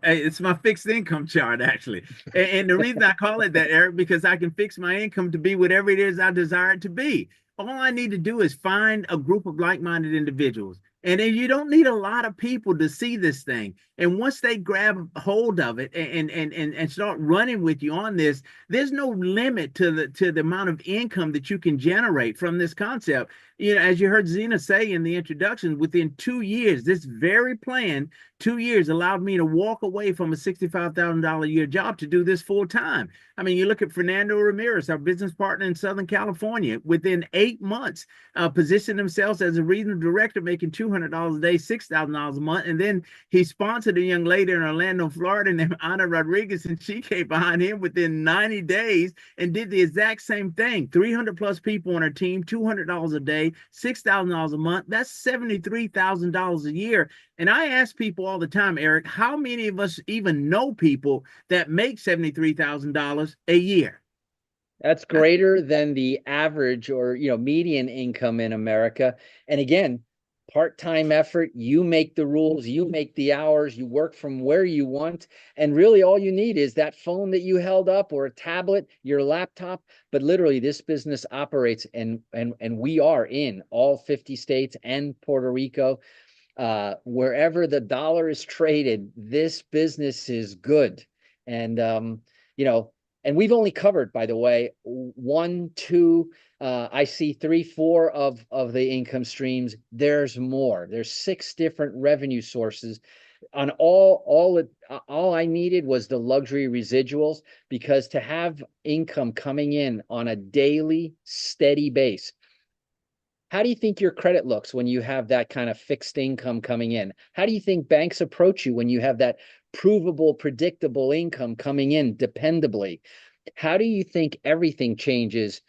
It's my fixed income chart, actually. And the reason I call it that, Eric, because I can fix my income to be whatever it is I desire it to be. All I need to do is find a group of like-minded individuals. And then you don't need a lot of people to see this thing. And once they grab hold of it and start running with you on this, there's no limit to the amount of income that you can generate from this concept. You know, as you heard Zena say in the introduction, within 2 years, this very plan, 2 years allowed me to walk away from a $65,000 a year job to do this full time. I mean, you look at Fernando Ramirez, our business partner in Southern California, within 8 months, positioned themselves as a regional director, making $200 a day, $6,000 a month. And then he sponsored a young lady in Orlando, Florida, named Ana Rodriguez, and she came behind him within 90 days and did the exact same thing. 300 plus people on her team, $200 a day, $6,000 a month. That's $73,000 a year. And I ask people all the time, Eric, how many of us even know people that make $73,000 a year? That's greater than the average or, you know, median income in America. And again, part-time effort, you make the rules, you make the hours, you work from where you want. And really all you need is that phone that you held up or a tablet, your laptop. But literally this business operates and we are in all 50 states and Puerto Rico. Wherever the dollar is traded, this business is good. And, you know, and we've only covered, by the way, 1, 2, I see 3, 4 of the income streams. There's more. There's 6 different revenue sources. On all I needed was the luxury residuals, because to have income coming in on a daily, steady base. How do you think your credit looks when you have that kind of fixed income coming in? How do you think banks approach you when you have that provable, predictable income coming in dependably? How do you think everything changes?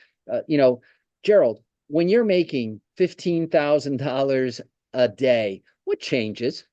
You know, Gerald, when you're making $15,000 a day, what changes?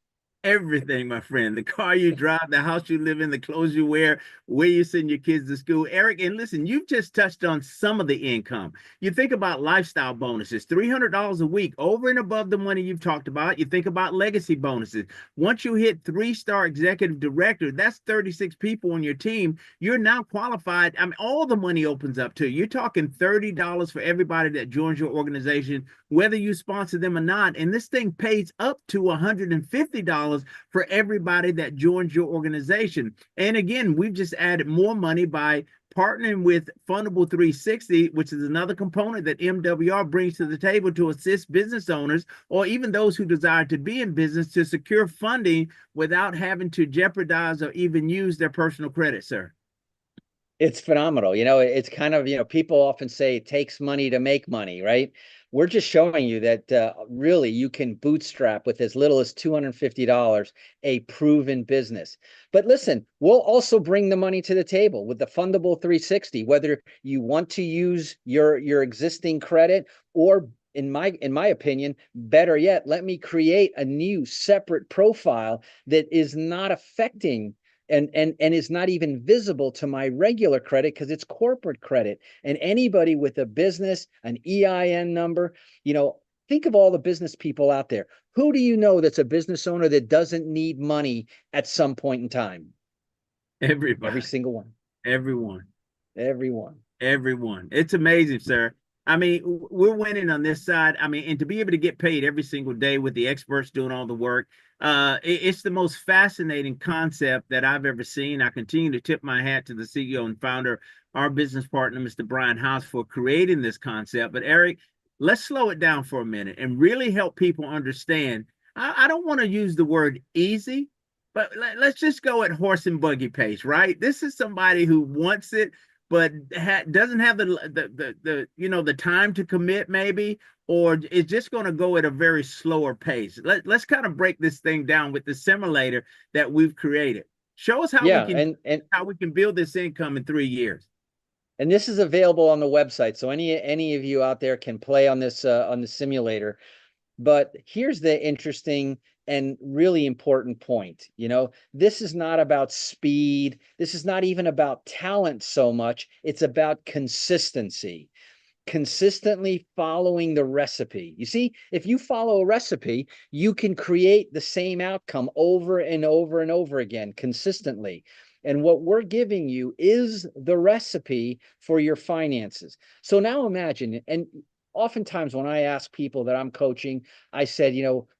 Everything, my friend. The car you drive, the house you live in, the clothes you wear, where you send your kids to school. Eric, and listen, you've just touched on some of the income. You think about lifestyle bonuses, $300 a week over and above the money you've talked about. You think about legacy bonuses. Once you hit 3-star executive director, that's 36 people on your team. You're now qualified. I mean, all the money opens up to you. You're talking $30 for everybody that joins your organization, whether you sponsor them or not. And this thing pays up to $150 for everybody that joins your organization. And again, we've just added more money by partnering with Fundable 360, which is another component that MWR brings to the table to assist business owners or even those who desire to be in business to secure funding without having to jeopardize or even use their personal credit, sir. It's phenomenal. It's kind of, people often say it takes money to make money, right? We're just showing you that really you can bootstrap with as little as $250 a proven business. But listen, we'll also bring the money to the table with the Fundable 360, whether you want to use your existing credit or in my opinion, better yet, let me create a new separate profile that is not affecting and is not even visible to my regular credit because it's corporate credit. And anybody with a business, an EIN number, think of all the business people out there. Who do you know that's a business owner that doesn't need money at some point in time? Everybody. Every single one. Everyone. It's amazing, sir. I mean, we're winning on this side. I mean, and to be able to get paid every single day with the experts doing all the work, it's the most fascinating concept that I've ever seen. I continue to tip my hat to the CEO and founder, our business partner, Mr. Brian House, for creating this concept. But Eric, let's slow it down for a minute and really help people understand. I don't want to use the word easy, but let's just go at horse and buggy pace, right? This is somebody who wants it, but doesn't have the time to commit maybe, or is just going to go at a very slower pace. Let's kind of break this thing down with the simulator that we've created. Show us how how we can build this income in 3 years. And this is available on the website, so any of you out there can play on this on the simulator. But here's the interesting and really important point. This is not about speed. This is not even about talent so much. It's about consistency. Consistently following the recipe. You see, if you follow a recipe, you can create the same outcome over and over and over again consistently. And what we're giving you is the recipe for your finances. So now imagine, and oftentimes when I ask people that I'm coaching, I said,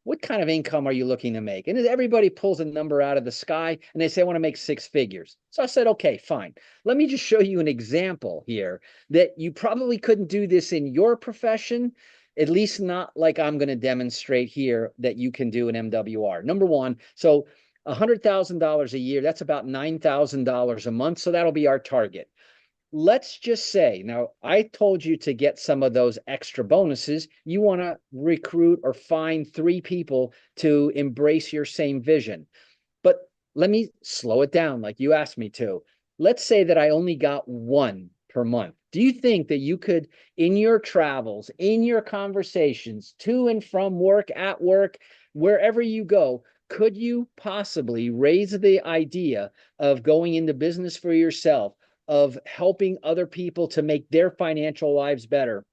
what kind of income are you looking to make? And everybody pulls a number out of the sky and they say, I want to make 6 figures. So I said, okay, fine. Let me just show you an example here that you probably couldn't do this in your profession, at least not like I'm going to demonstrate here that you can do in MWR. Number one, so $100,000 a year, that's about $9,000 a month. So that'll be our target. Let's just say, now I told you to get some of those extra bonuses. You want to recruit or find 3 people to embrace your same vision. But let me slow it down like you asked me to. Let's say that I only got 1 per month. Do you think that you could, in your travels, in your conversations, to and from work, at work, wherever you go, could you possibly raise the idea of going into business for yourself, of helping other people to make their financial lives better,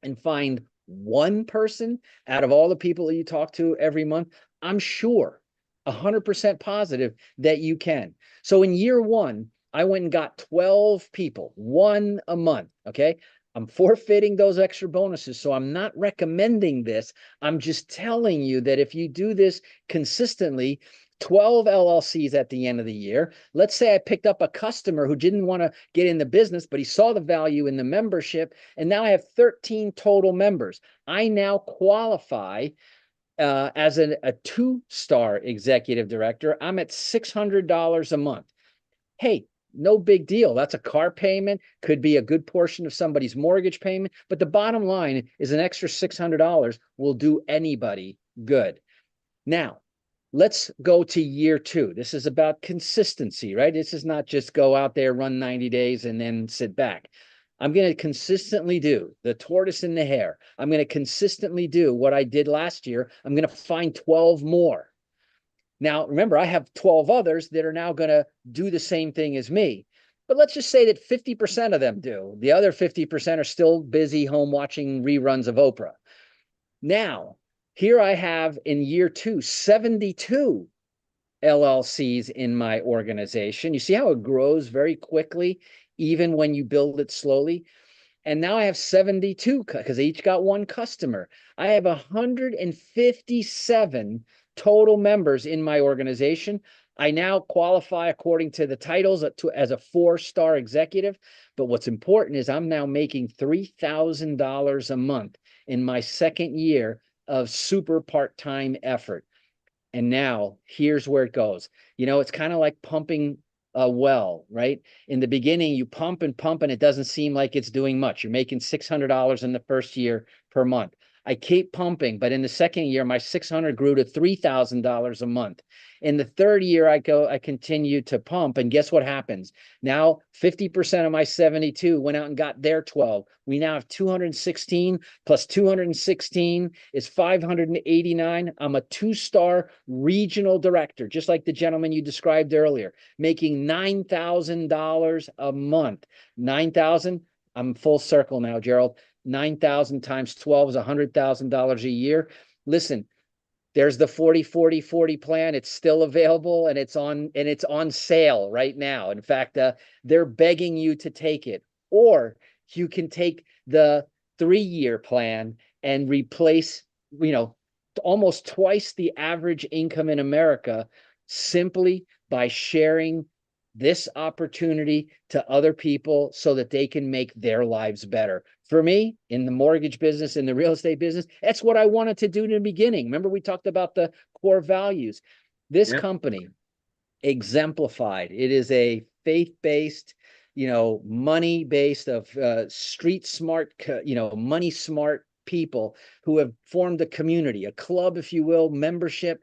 and find 1 person out of all the people that you talk to every month? I'm sure 100% positive that you can. So in year 1, I went and got 12 people, 1 a month. Okay. I'm forfeiting those extra bonuses. So I'm not recommending this. I'm just telling you that if you do this consistently, 12 LLCs at the end of the year. Let's say I picked up a customer who didn't want to get in the business, but he saw the value in the membership. And now I have 13 total members. I now qualify as a 2-star executive director. I'm at $600 a month. Hey, no big deal. That's a car payment, could be a good portion of somebody's mortgage payment. But the bottom line is an extra $600 will do anybody good. Now, let's go to year 2. This is about consistency, right? This is not just go out there, run 90 days, and then sit back. I'm going to consistently do the tortoise and the hare. I'm going to consistently do what I did last year. I'm going to find 12 more. Now, remember, I have 12 others that are now going to do the same thing as me. But let's just say that 50% of them do. The other 50% are still busy home watching reruns of Oprah. Now, here I have in year 2, 72 LLCs in my organization. You see how it grows very quickly, even when you build it slowly? And now I have 72 because they each got 1 customer. I have 157 total members in my organization. I now qualify according to the titles as a 4-star executive. But what's important is I'm now making $3,000 a month in my second year of super part-time effort. And now here's where it goes. It's kind of like pumping a well, right? In the beginning, you pump and pump, and it doesn't seem like it's doing much. You're making $600 in the first year per month. I keep pumping, but in the second year, my $600 grew to $3,000 a month. In the third year, I continue to pump, and guess what happens? Now, 50% of my 72 went out and got their 12. We now have 216 plus 216 is 589. I'm a 2-star regional director, just like the gentleman you described earlier, making $9,000 a month. 9,000. I'm full circle now, Gerald. 9,000 times 12 is $100,000 a year. Listen, there's the 40-40-40 plan. It's still available, and it's on sale right now. In fact, they're begging you to take it. Or you can take the 3-year plan and replace, almost twice the average income in America simply by sharing this opportunity to other people so that they can make their lives better. For me, in the mortgage business, in the real estate business, that's what I wanted to do in the beginning. Remember, we talked about the core values. This company exemplified. It is a faith-based, money-based of street smart, money smart people who have formed a community, a club, if you will, membership.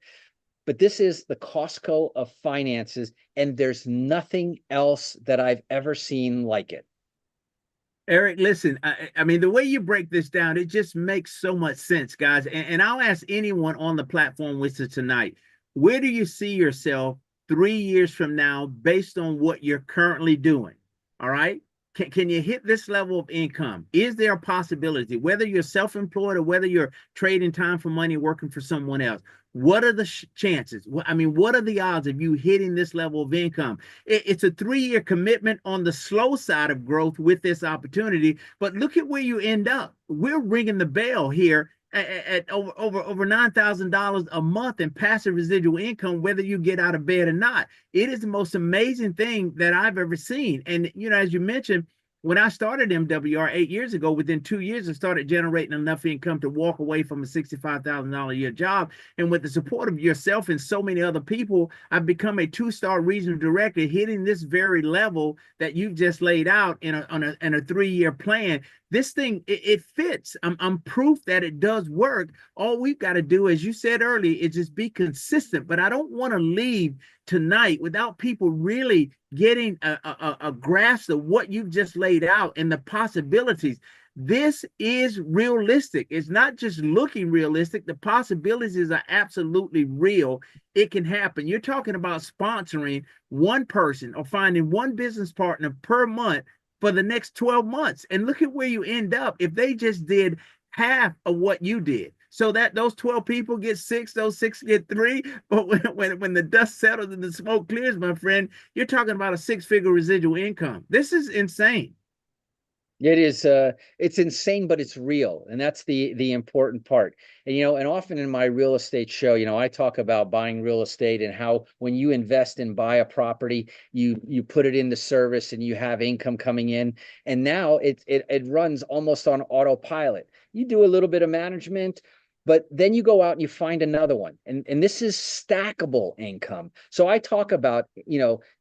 But this is the Costco of finances, and there's nothing else that I've ever seen like it. Eric, listen, I mean, the way you break this down, it just makes so much sense, guys. And I'll ask anyone on the platform with us tonight, where do you see yourself 3 years from now based on what you're currently doing? All right. Can you hit this level of income? Is there a possibility, whether you're self-employed or whether you're trading time for money, working for someone else? What are the chances? I mean, what are the odds of you hitting this level of income? It's a 3-year commitment on the slow side of growth with this opportunity, but look at where you end up. We're ringing the bell here at over $9,000 a month in passive residual income, whether you get out of bed or not. It is the most amazing thing that I've ever seen. And, as you mentioned, when I started MWR 8 years ago, within 2 years, I started generating enough income to walk away from a $65,000 a year job. And with the support of yourself and so many other people, I've become a 2-star regional director, hitting this very level that you've just laid out in a 3-year plan. This thing, it fits. I'm proof that it does work. All we've got to do, as you said earlier, is just be consistent. But I don't want to leave tonight without people really getting a grasp of what you've just laid out and the possibilities. This is realistic. It's not just looking realistic. The possibilities are absolutely real. It can happen. You're talking about sponsoring one person or finding one business partner per month for the next 12 months. And look at where you end up if they just did half of what you did. So that those 12 people get 6, those 6 get 3. But when the dust settles and the smoke clears, my friend, you're talking about a 6-figure residual income. This is insane. It is, it's insane, but it's real. And that's the important part. And, and often in my real estate show, I talk about buying real estate and how when you invest and buy a property, you put it into service and you have income coming in. And now it runs almost on autopilot. You do a little bit of management, but then you go out and you find another one. And this is stackable income. So I talk about,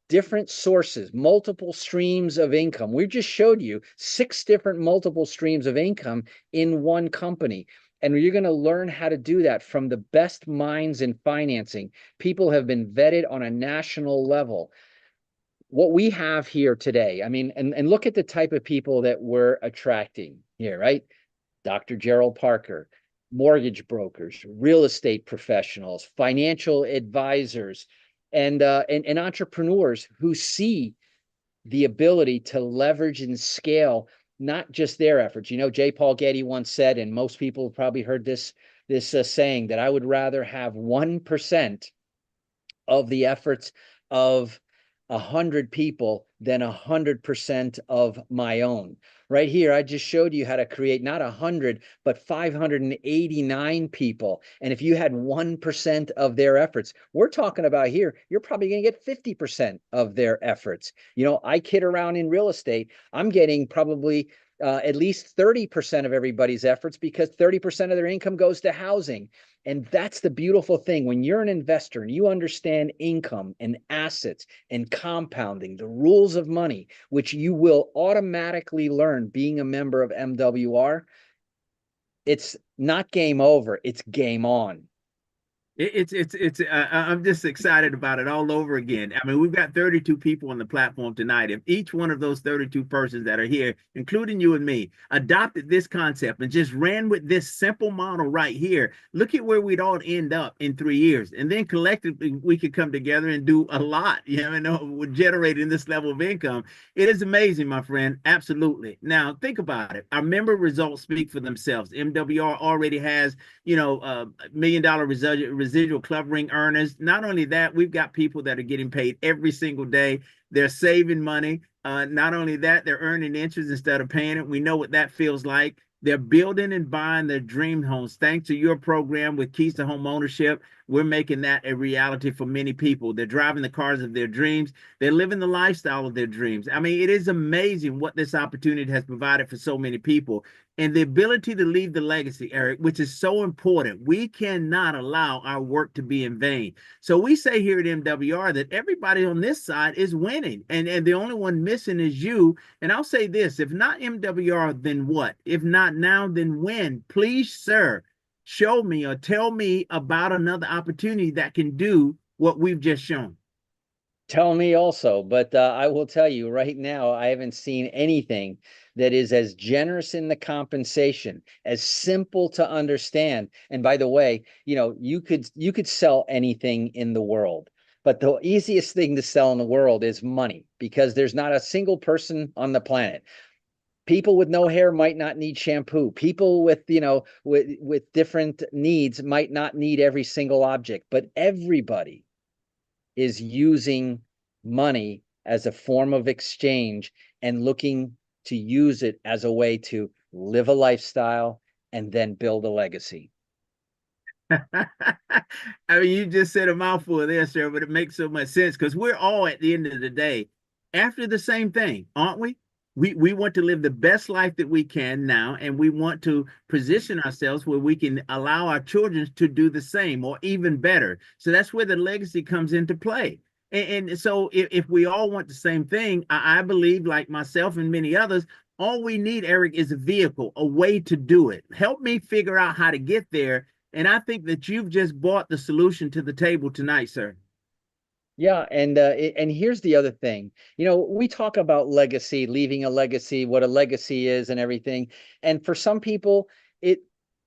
different sources, multiple streams of income. We just showed you 6 different multiple streams of income in one company. And you're going to learn how to do that from the best minds in financing. People have been vetted on a national level. What we have here today, I mean, and look at the type of people that we're attracting here, right? Dr. Gerald Parker, mortgage brokers, real estate professionals, financial advisors, and entrepreneurs who see the ability to leverage and scale not just their efforts. J. Paul Getty once said, and most people have probably heard this saying, that I would rather have 1% of the efforts of 100 people than 100% of my own. Right here, I just showed you how to create not 100, but 589 people. And if you had 1% of their efforts, we're talking about here, you're probably going to get 50% of their efforts. You know, I kid around in real estate. I'm getting probably at least 30% of everybody's efforts because 30% of their income goes to housing. And that's the beautiful thing. When you're an investor and you understand income and assets and compounding, the rules of money, which you will automatically learn being a member of MWR, it's not game over, it's game on. I'm just excited about it all over again. I mean, we've got 32 people on the platform tonight. If each one of those 32 persons that are here, including you and me, adopted this concept and just ran with this simple model right here, look at where we'd all end up in 3 years. And then collectively, we could come together and do a lot, you know, with generating this level of income. It is amazing, my friend. Absolutely. Now, think about it. Our member results speak for themselves. MWR already has, you know, $1 million residual club ring earners. Not only that, we've got people that are getting paid every single day. They're saving money. Not only that, they're earning interest instead of paying it. We know what that feels like. They're building and buying their dream homes. Thanks to your program with Keys to Home Ownership, we're making that a reality for many people. They're driving the cars of their dreams. They're living the lifestyle of their dreams. I mean, it is amazing what this opportunity has provided for so many people. And the ability to leave the legacy, Eric, which is so important. We cannot allow our work to be in vain. So we say here at MWR that everybody on this side is winning. And the only one missing is you. And I'll say this, if not MWR, then what? If not now, then when? Please, sir, show me or tell me about another opportunity that can do what we've just shown. Tell me also, but I will tell you right now, I haven't seen anything that is as generous in the compensation, as simple to understand. And by the way, you know, you could sell anything in the world, but the easiest thing to sell in the world is money, because there's not a single person on the planet. People with no hair might not need shampoo. People with, you know, with different needs might not need every single object, but everybody is using money as a form of exchange and looking to use it as a way to live a lifestyle and then build a legacy. I mean, you just said a mouthful there, sir, but it makes so much sense because we're all at the end of the day after the same thing, aren't we? We want to live the best life that we can now, and we want to position ourselves where we can allow our children to do the same or even better. So that's where the legacy comes into play. And so if we all want the same thing, I believe, like myself and many others, all we need, Eric, is a vehicle, a way to do it. Help me figure out how to get there. And I think that you've just brought the solution to the table tonight, sir. Yeah, and here's the other thing. You know, we talk about legacy, leaving a legacy, what a legacy is and everything. And for some people, it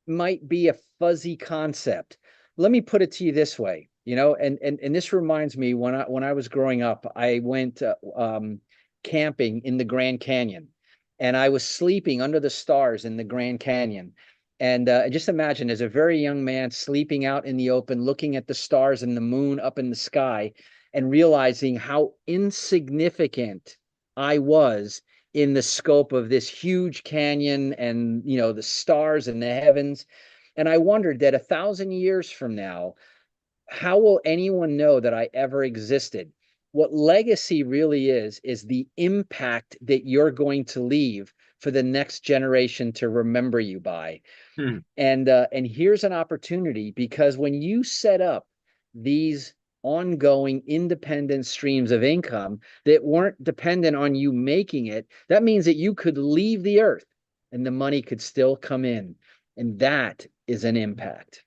might be a fuzzy concept. Let me put it to you this way, you know, and this reminds me when I was growing up, I went camping in the Grand Canyon, and I was sleeping under the stars in the Grand Canyon. And just imagine, as a very young man sleeping out in the open, looking at the stars and the moon up in the sky, and realizing how insignificant I was in the scope of this huge canyon and, you know, the stars and the heavens. And I wondered that 1,000 years from now, how will anyone know that I ever existed? What legacy really is the impact that you're going to leave for the next generation to remember you by. And here's an opportunity, because when you set up these ongoing independent streams of income that weren't dependent on you making it, that means that you could leave the earth and the money could still come in. And that is an impact.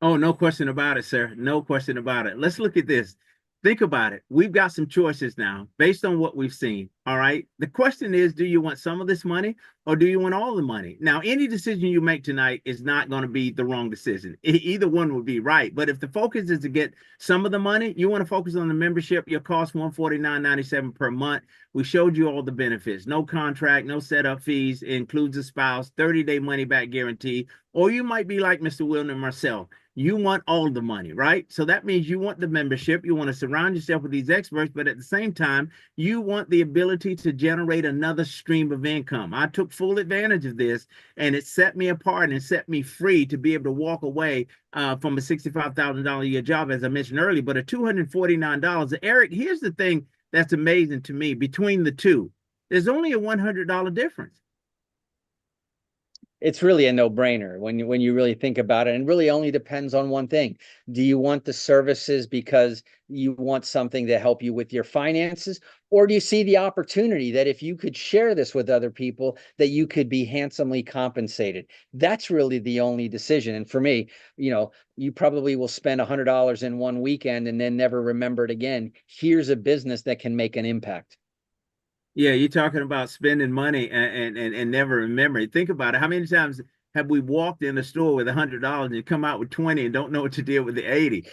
Oh, no question about it, sir. No question about it. Let's look at this. Think about it. We've got some choices now based on what we've seen. All right. The question is, do you want some of this money or do you want all the money? Now, any decision you make tonight is not going to be the wrong decision. Either one would be right. But if the focus is to get some of the money, you want to focus on the membership. Your cost $149.97 per month. We showed you all the benefits. No contract, no setup fees. It includes a spouse, 30-day money back guarantee. Or you might be like Mr. Wilner and myself. you want all the money, right? So that means you want the membership, you want to surround yourself with these experts, but at the same time, you want the ability to generate another stream of income. I took full advantage of this, and it set me apart and set me free to be able to walk away from a $65,000 a year job, as I mentioned earlier, but a $249. Eric, here's the thing that's amazing to me between the two. There's only a $100 difference. It's really a no-brainer when you really think about it, and really only depends on one thing. Do you want the services because you want something to help you with your finances, or do you see the opportunity that if you could share this with other people, that you could be handsomely compensated? That's really the only decision. And for me, you probably will spend $100 in one weekend and then never remember it again. Here's a business that can make an impact. Yeah, you're talking about spending money and never remember it. Think about it. How many times have we walked in the store with $100 and you come out with 20 and don't know what to deal with the 80?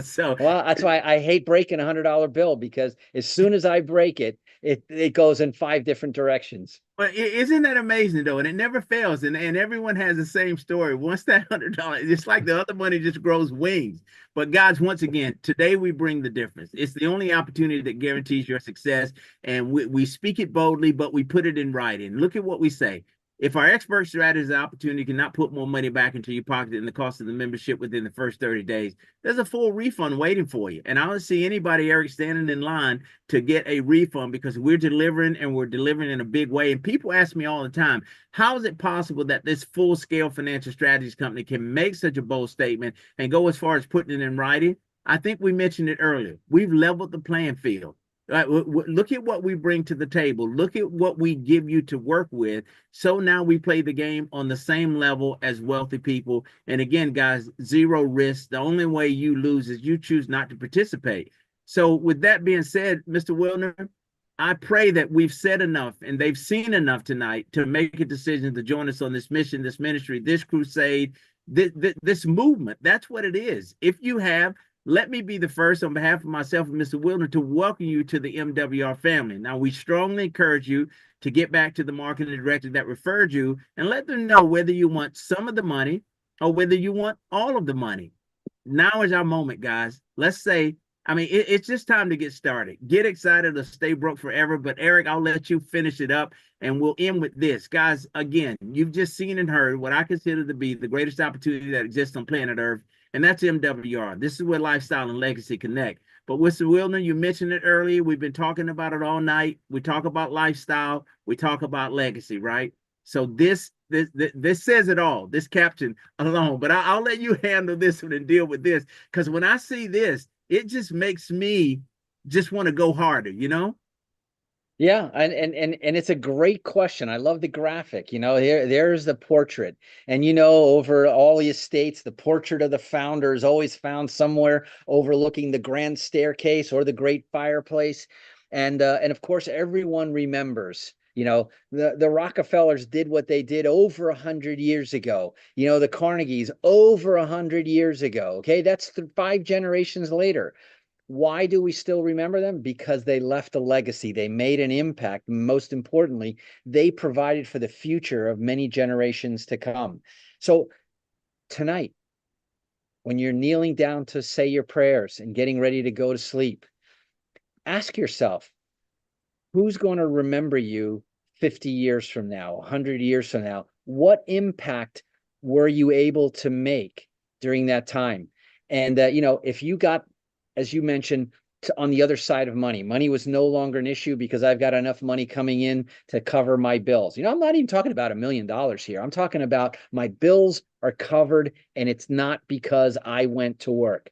So Well, that's why I hate breaking $100 bill, because as soon as I break it, it goes in 5 different directions. but isn't that amazing though? And it never fails. And everyone has the same story. Once that $100, it's like the other money just grows wings. But guys, once again, today we bring the difference. It's the only opportunity that guarantees your success. And we speak it boldly, but we put it in writing. Look at what we say. If our expert strategy is an opportunity cannot put more money back into your pocket than the cost of the membership within the first 30 days, there's a full refund waiting for you. And I don't see anybody, Eric, standing in line to get a refund, because we're delivering, and we're delivering in a big way. And people ask me all the time, how is it possible that this full-scale financial strategies company can make such a bold statement and go as far as putting it in writing? I think we mentioned it earlier. We've leveled the playing field. Look at what we bring to the table. Look at what we give you to work with. So now we play the game on the same level as wealthy people. And again, guys, zero risk. The only way you lose is you choose not to participate. So with that being said, Mr. Wilner, I pray that we've said enough and they've seen enough tonight to make a decision to join us on this mission, this ministry, this crusade, this movement. That's what it is. If you have, let me be the first, on behalf of myself and Mr. Wilner, to welcome you to the MWR family. Now, we strongly encourage you to get back to the marketing director that referred you and let them know whether you want some of the money or whether you want all of the money. Now is our moment, guys. Let's say, it's just time to get started. Get excited or stay broke forever. But Eric, I'll let you finish it up, and we'll end with this. Guys, again, you've just seen and heard what I consider to be the greatest opportunity that exists on planet Earth. And that's MWR. This is where lifestyle and legacy connect. But Mr. Wilner, you mentioned it earlier. We've been talking about it all night. We talk about lifestyle. We talk about legacy, right? So this says it all, this caption alone. But I'll let you handle this one and deal with this. Because when I see this, it just makes me just want to go harder, Yeah, and it's a great question. I love the graphic. There's the portrait, and over all the estates, the portrait of the founder is always found somewhere overlooking the grand staircase or the great fireplace, and of course everyone remembers. The Rockefellers did what they did over 100 years ago. The Carnegies over 100 years ago. Okay, that's 5 generations later. Why do we still remember them? Because they left a legacy. They made an impact. Most importantly, they provided for the future of many generations to come. So tonight, when you're kneeling down to say your prayers and getting ready to go to sleep, ask yourself, who's going to remember you 50 years from now, 100 years from now? What impact were you able to make during that time? And, if you got, as you mentioned, on the other side of money was no longer an issue because I've got enough money coming in to cover my bills. I'm not even talking about $1 million here. I'm talking about my bills are covered, and it's not because I went to work.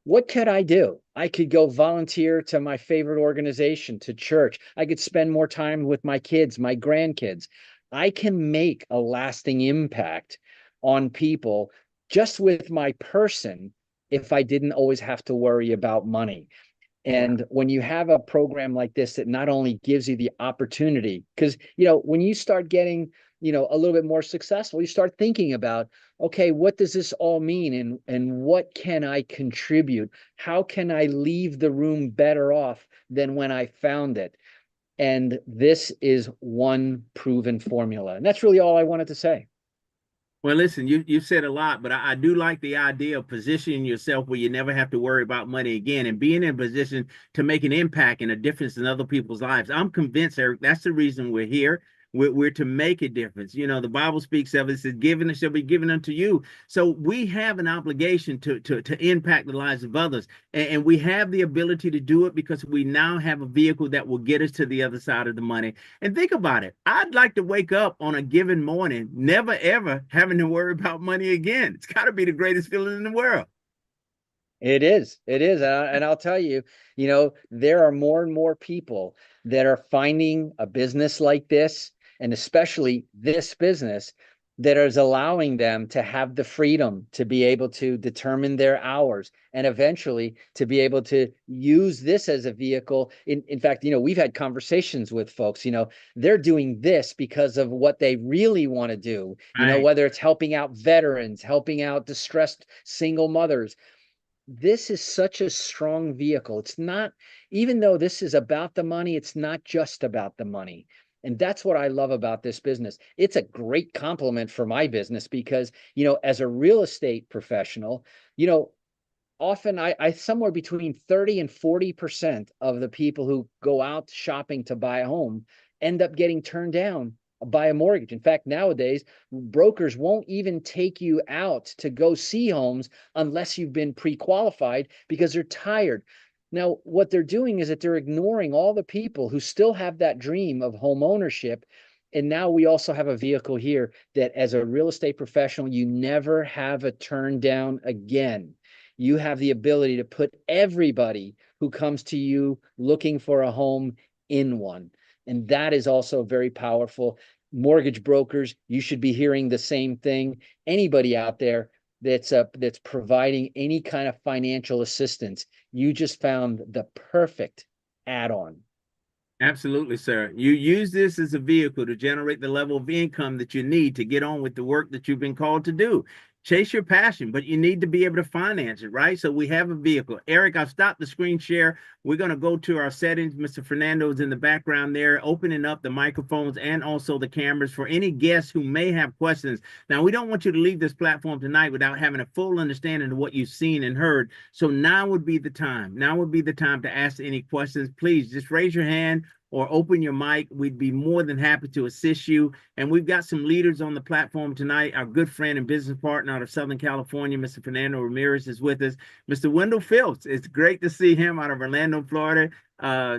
What could I do? I could go volunteer to my favorite organization, to church. I could spend more time with my kids, my grandkids. I can make a lasting impact on people just with my person if I didn't always have to worry about money. And when you have a program like this, that not only gives you the opportunity, because, when you start getting, a little bit more successful, you start thinking about, okay, what does this all mean? And what can I contribute? How can I leave the room better off than when I found it? And this is one proven formula. And that's really all I wanted to say. Well, listen, you've said a lot, but I do like the idea of positioning yourself where you never have to worry about money again and being in a position to make an impact and a difference in other people's lives. I'm convinced, Eric, that's the reason we're here. We're to make a difference. You know, the Bible speaks of it, it says, given it shall be given unto you. So we have an obligation to impact the lives of others. And we have the ability to do it because we now have a vehicle that will get us to the other side of the money. And think about it. I'd like to wake up on a given morning, never ever having to worry about money again. It's got to be the greatest feeling in the world. It is. It is. And I'll tell you, you know, there are more and more people that are finding a business like this, and especially this business, that is allowing them to have the freedom to be able to determine their hours and eventually to be able to use this as a vehicle. In fact, you know, we've had conversations with folks, you know, they're doing this because of what they really want to do, you know, Right. whether it's helping out veterans, helping out distressed single mothers. This is such a strong vehicle. It's not, even though this is about the money, it's not just about the money. And that's what I love about this business. It's a great compliment for my business because, you know, as a real estate professional, you know, often I somewhere between 30 and 40% of the people who go out shopping to buy a home end up getting turned down by a mortgage. In fact, nowadays, brokers won't even take you out to go see homes unless you've been pre-qualified because they're tired. Now, what they're doing is that they're ignoring all the people who still have that dream of home ownership. And now we also have a vehicle here that as a real estate professional, you never have a turn down again. You have the ability to put everybody who comes to you looking for a home in one. And that is also very powerful. Mortgage brokers, you should be hearing the same thing. Anybody out there that's providing any kind of financial assistance, you just found the perfect add-on. Absolutely, sir. You use this as a vehicle to generate the level of income that you need to get on with the work that you've been called to do. Chase your passion, but you need to be able to finance it, right? So we have a vehicle. Eric, I've stopped the screen share. We're going to go to our settings. Mr. Fernando is in the background there, opening up the microphones and also the cameras for any guests who may have questions. Now, we don't want you to leave this platform tonight without having a full understanding of what you've seen and heard. So now would be the time. Now would be the time to ask any questions. Please just raise your hand or open your mic. We'd be more than happy to assist you. And we've got some leaders on the platform tonight. Our good friend and business partner out of Southern California, Mr. Fernando Ramirez, is with us. Mr. Wendell Phillips, it's great to see him out of Orlando, Florida.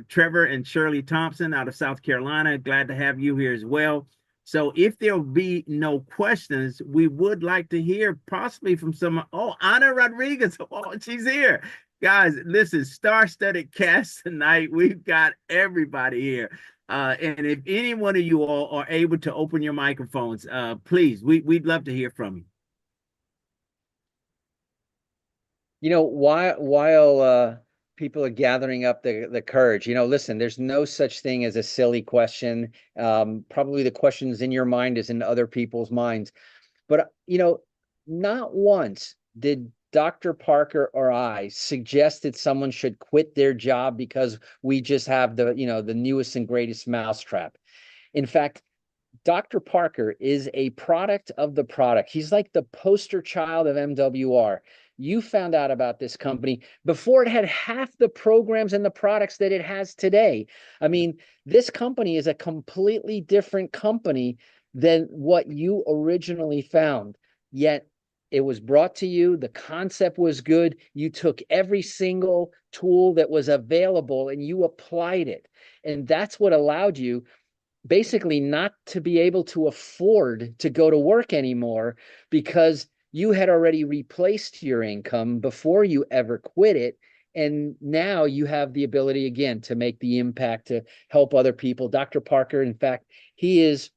Trevor and Shirley Thompson out of South Carolina. Glad to have you here as well. So if there'll be no questions, we would like to hear possibly from someone. Oh, Ana Rodriguez. Oh, she's here. Guys, listen, star-studded cast tonight. We've got everybody here. And if any one of you all are able to open your microphones, please, we'd love to hear from you. You know, while people are gathering up the courage, you know, listen, there's no such thing as a silly question. Probably the questions in your mind is in other people's minds. But, you know, not once did Dr. Parker or I suggested someone should quit their job because we just have the, you know, the newest and greatest mousetrap. In fact, Dr. Parker is a product of the product. He's like the poster child of MWR. You found out about this company before it had half the programs and the products that it has today. I mean, this company is a completely different company than what you originally found. Yet it was brought to you. The concept was good. You took every single tool that was available and you applied it. And that's what allowed you basically not to be able to afford to go to work anymore because you had already replaced your income before you ever quit it. And now you have the ability again to make the impact to help other people. Dr. Parker, in fact, he is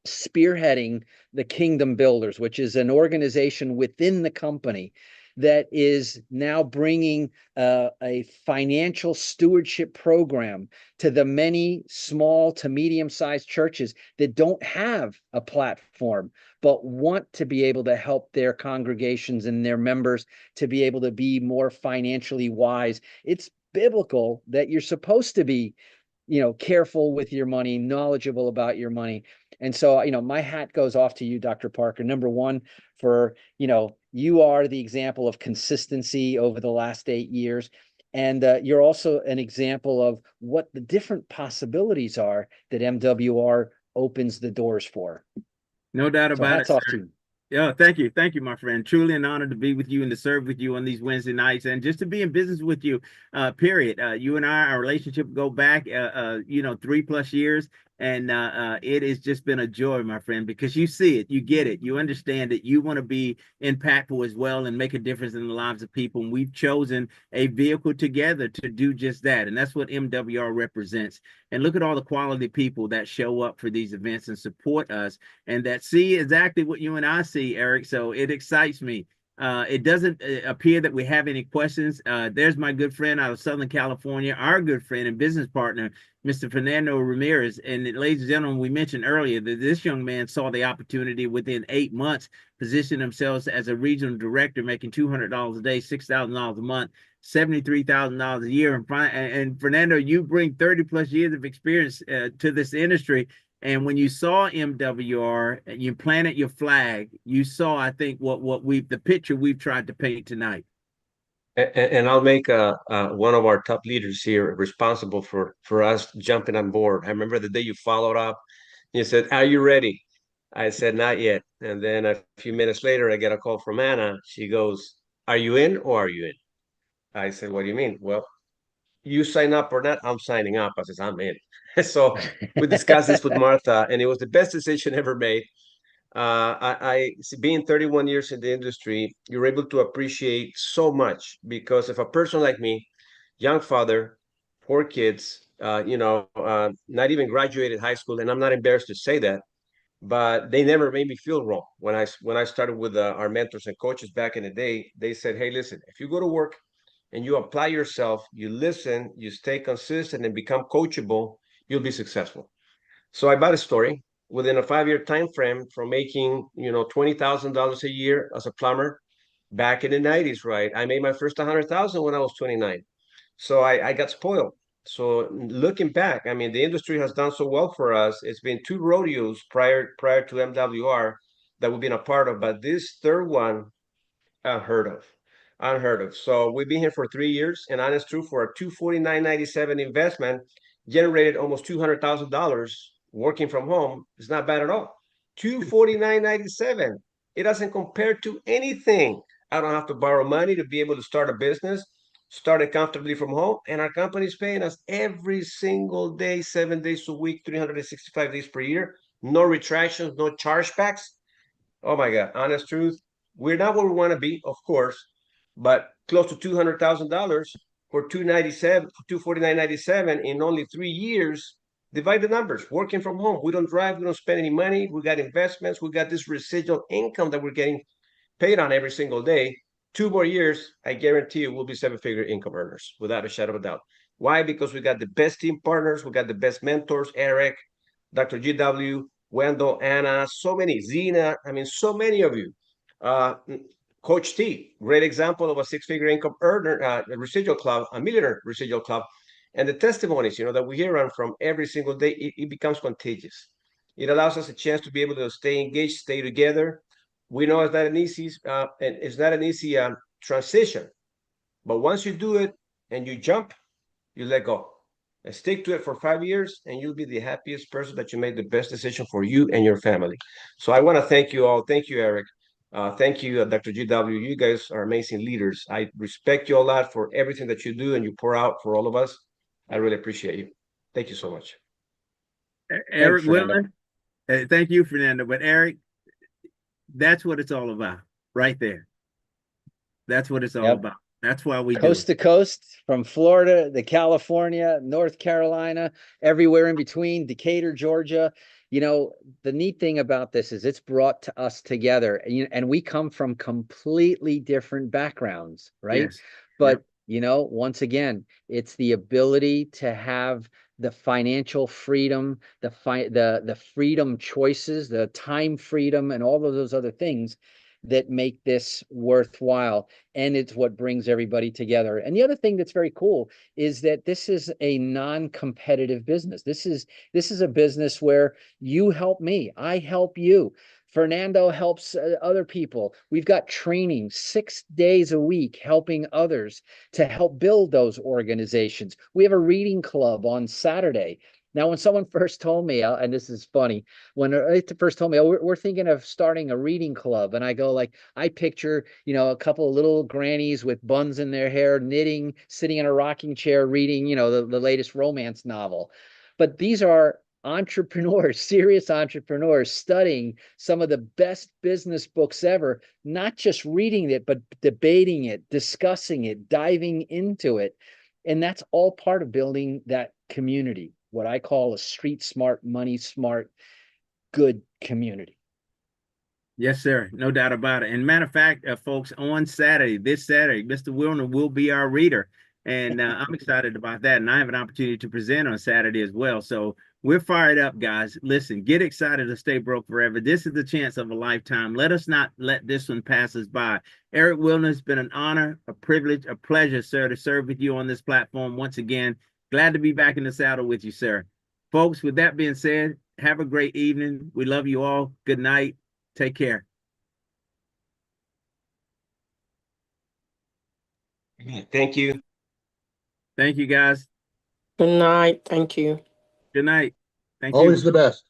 spearheading the Kingdom Builders, which is an organization within the company that is now bringing a financial stewardship program to the many small to medium-sized churches that don't have a platform, but want to be able to help their congregations and their members to be able to be more financially wise. It's biblical that you're supposed to be, you know, careful with your money, knowledgeable about your money. And so, my hat goes off to you, Dr. Parker. Number one, for, you are the example of consistency over the last 8 years. And you're also an example of what the different possibilities are that MWR opens the doors for. No doubt So about it, hats off sir. to you. Yeah, thank you. Thank you, my friend. Truly an honor to be with you and to serve with you on these Wednesday nights and just to be in business with you, period. You and I, our relationship go back, 3+ years. And it has just been a joy, my friend, because you see it, you get it, you understand it, you want to be impactful as well and make a difference in the lives of people. And we've chosen a vehicle together to do just that. And that's what MWR represents. And look at all the quality people that show up for these events and support us and that see exactly what you and I see, Eric. So it excites me. It doesn't appear that we have any questions. There's my good friend out of Southern California, our good friend and business partner, Mr. Fernando Ramirez. And ladies and gentlemen, we mentioned earlier that this young man saw the opportunity within 8 months, position themselves as a regional director, making $200 a day, $6,000 a month, $73,000 a year. And Fernando, you bring 30+ years of experience to this industry. And when you saw MWR, you planted your flag, you saw, I think, the picture we've tried to paint tonight. And I'll make one of our top leaders here responsible for us jumping on board. I remember the day you followed up, you said, "Are you ready?" I said, "Not yet." And then a few minutes later, I get a call from Anna. She goes, "Are you in or are you in?" I said, "What do you mean?" "Well, you sign up or not, I'm signing up." I says, "I'm in." So we discussed this with Martha, and it was the best decision ever made. Being 31 years in the industry, you're able to appreciate so much because if a person like me, young father, 4 kids, not even graduated high school, and I'm not embarrassed to say that, but they never made me feel wrong. When I started with our mentors and coaches back in the day, they said, "Hey, listen, if you go to work and you apply yourself, you listen, you stay consistent and become coachable, you'll be successful." So I bought a story within a 5-year time frame from making, $20,000 a year as a plumber back in the 90s, right? I made my first 100,000 when I was 29. So I got spoiled. So looking back, I mean, the industry has done so well for us. It's been 2 rodeos prior to MWR that we've been a part of, but this third one, unheard of. Unheard of. So we've been here for 3 years, and honest truth, for a $249.97 investment, generated almost $200,000 working from home. It's not bad at all. $249.97. It doesn't compare to anything. I don't have to borrow money to be able to start a business, start it comfortably from home, and our company is paying us every single day, 7 days a week, 365 days per year. No retractions, no chargebacks. Oh my God, honest truth, we're not where we want to be, of course, but close to $200,000 for 249.97 in only 3 years. Divide the numbers. Working from home, we don't drive, we don't spend any money. We got investments, we got this residual income that we're getting paid on every single day. 2 more years, I guarantee you, we'll be 7-figure income earners without a shadow of a doubt. Why? Because we got the best team partners, we got the best mentors, Eric, Dr. GW, Wendell, Anna, so many, Zena, I mean, so many of you. Coach T, great example of a 6-figure income earner, a residual club, a millionaire residual club. And the testimonies, that we hear from every single day, it becomes contagious. It allows us a chance to be able to stay engaged, stay together. We know it's not an easy transition, but once you do it and you jump, you let go. And stick to it for 5 years, and you'll be the happiest person that you made the best decision for you and your family. So I want to thank you all. Thank you, Eric. Thank you, Dr. GW. You guys are amazing leaders. I respect you a lot for everything that you do and you pour out for all of us. I really appreciate you. Thank you so much. Eric Wilman, thank you, Fernando. But Eric, that's what it's all about, right there. That's what it's all about. That's why we coast to coast, from Florida to California, North Carolina, everywhere in between, Decatur, Georgia. The neat thing about this is it's brought us together, and we come from completely different backgrounds, right? Yes. But, once again, it's the ability to have the financial freedom, the freedom choices, the time freedom, and all of those other things that make this worthwhile. And it's what brings everybody together. And the other thing that's very cool is that this is a non-competitive business. This is a business where you help me, I help you. Fernando helps other people. We've got training 6 days a week helping others to help build those organizations. We have a reading club on Saturday. Now, when someone first told me, and this is funny, when they first told me, oh, we're thinking of starting a reading club, and I go like, I picture, a couple of little grannies with buns in their hair, knitting, sitting in a rocking chair, reading, the latest romance novel. But these are entrepreneurs, serious entrepreneurs, studying some of the best business books ever, not just reading it, but debating it, discussing it, diving into it. And that's all part of building that community, what I call a street smart, money smart, good community. Yes, sir. No doubt about it. And matter of fact, folks, on Saturday, this Saturday, Mr. Wilner will be our reader. And I'm excited about that. And I have an opportunity to present on Saturday as well. So we're fired up, guys. Listen, get excited to stay broke forever. This is the chance of a lifetime. Let us not let this one pass us by. Eric Wilner, it's been an honor, a privilege, a pleasure, sir, to serve with you on this platform once again. Glad to be back in the saddle with you, sir. Folks, with that being said, have a great evening. We love you all. Good night. Take care. Thank you. Thank you, guys. Good night. Thank you. Good night. Thank you. Always the best.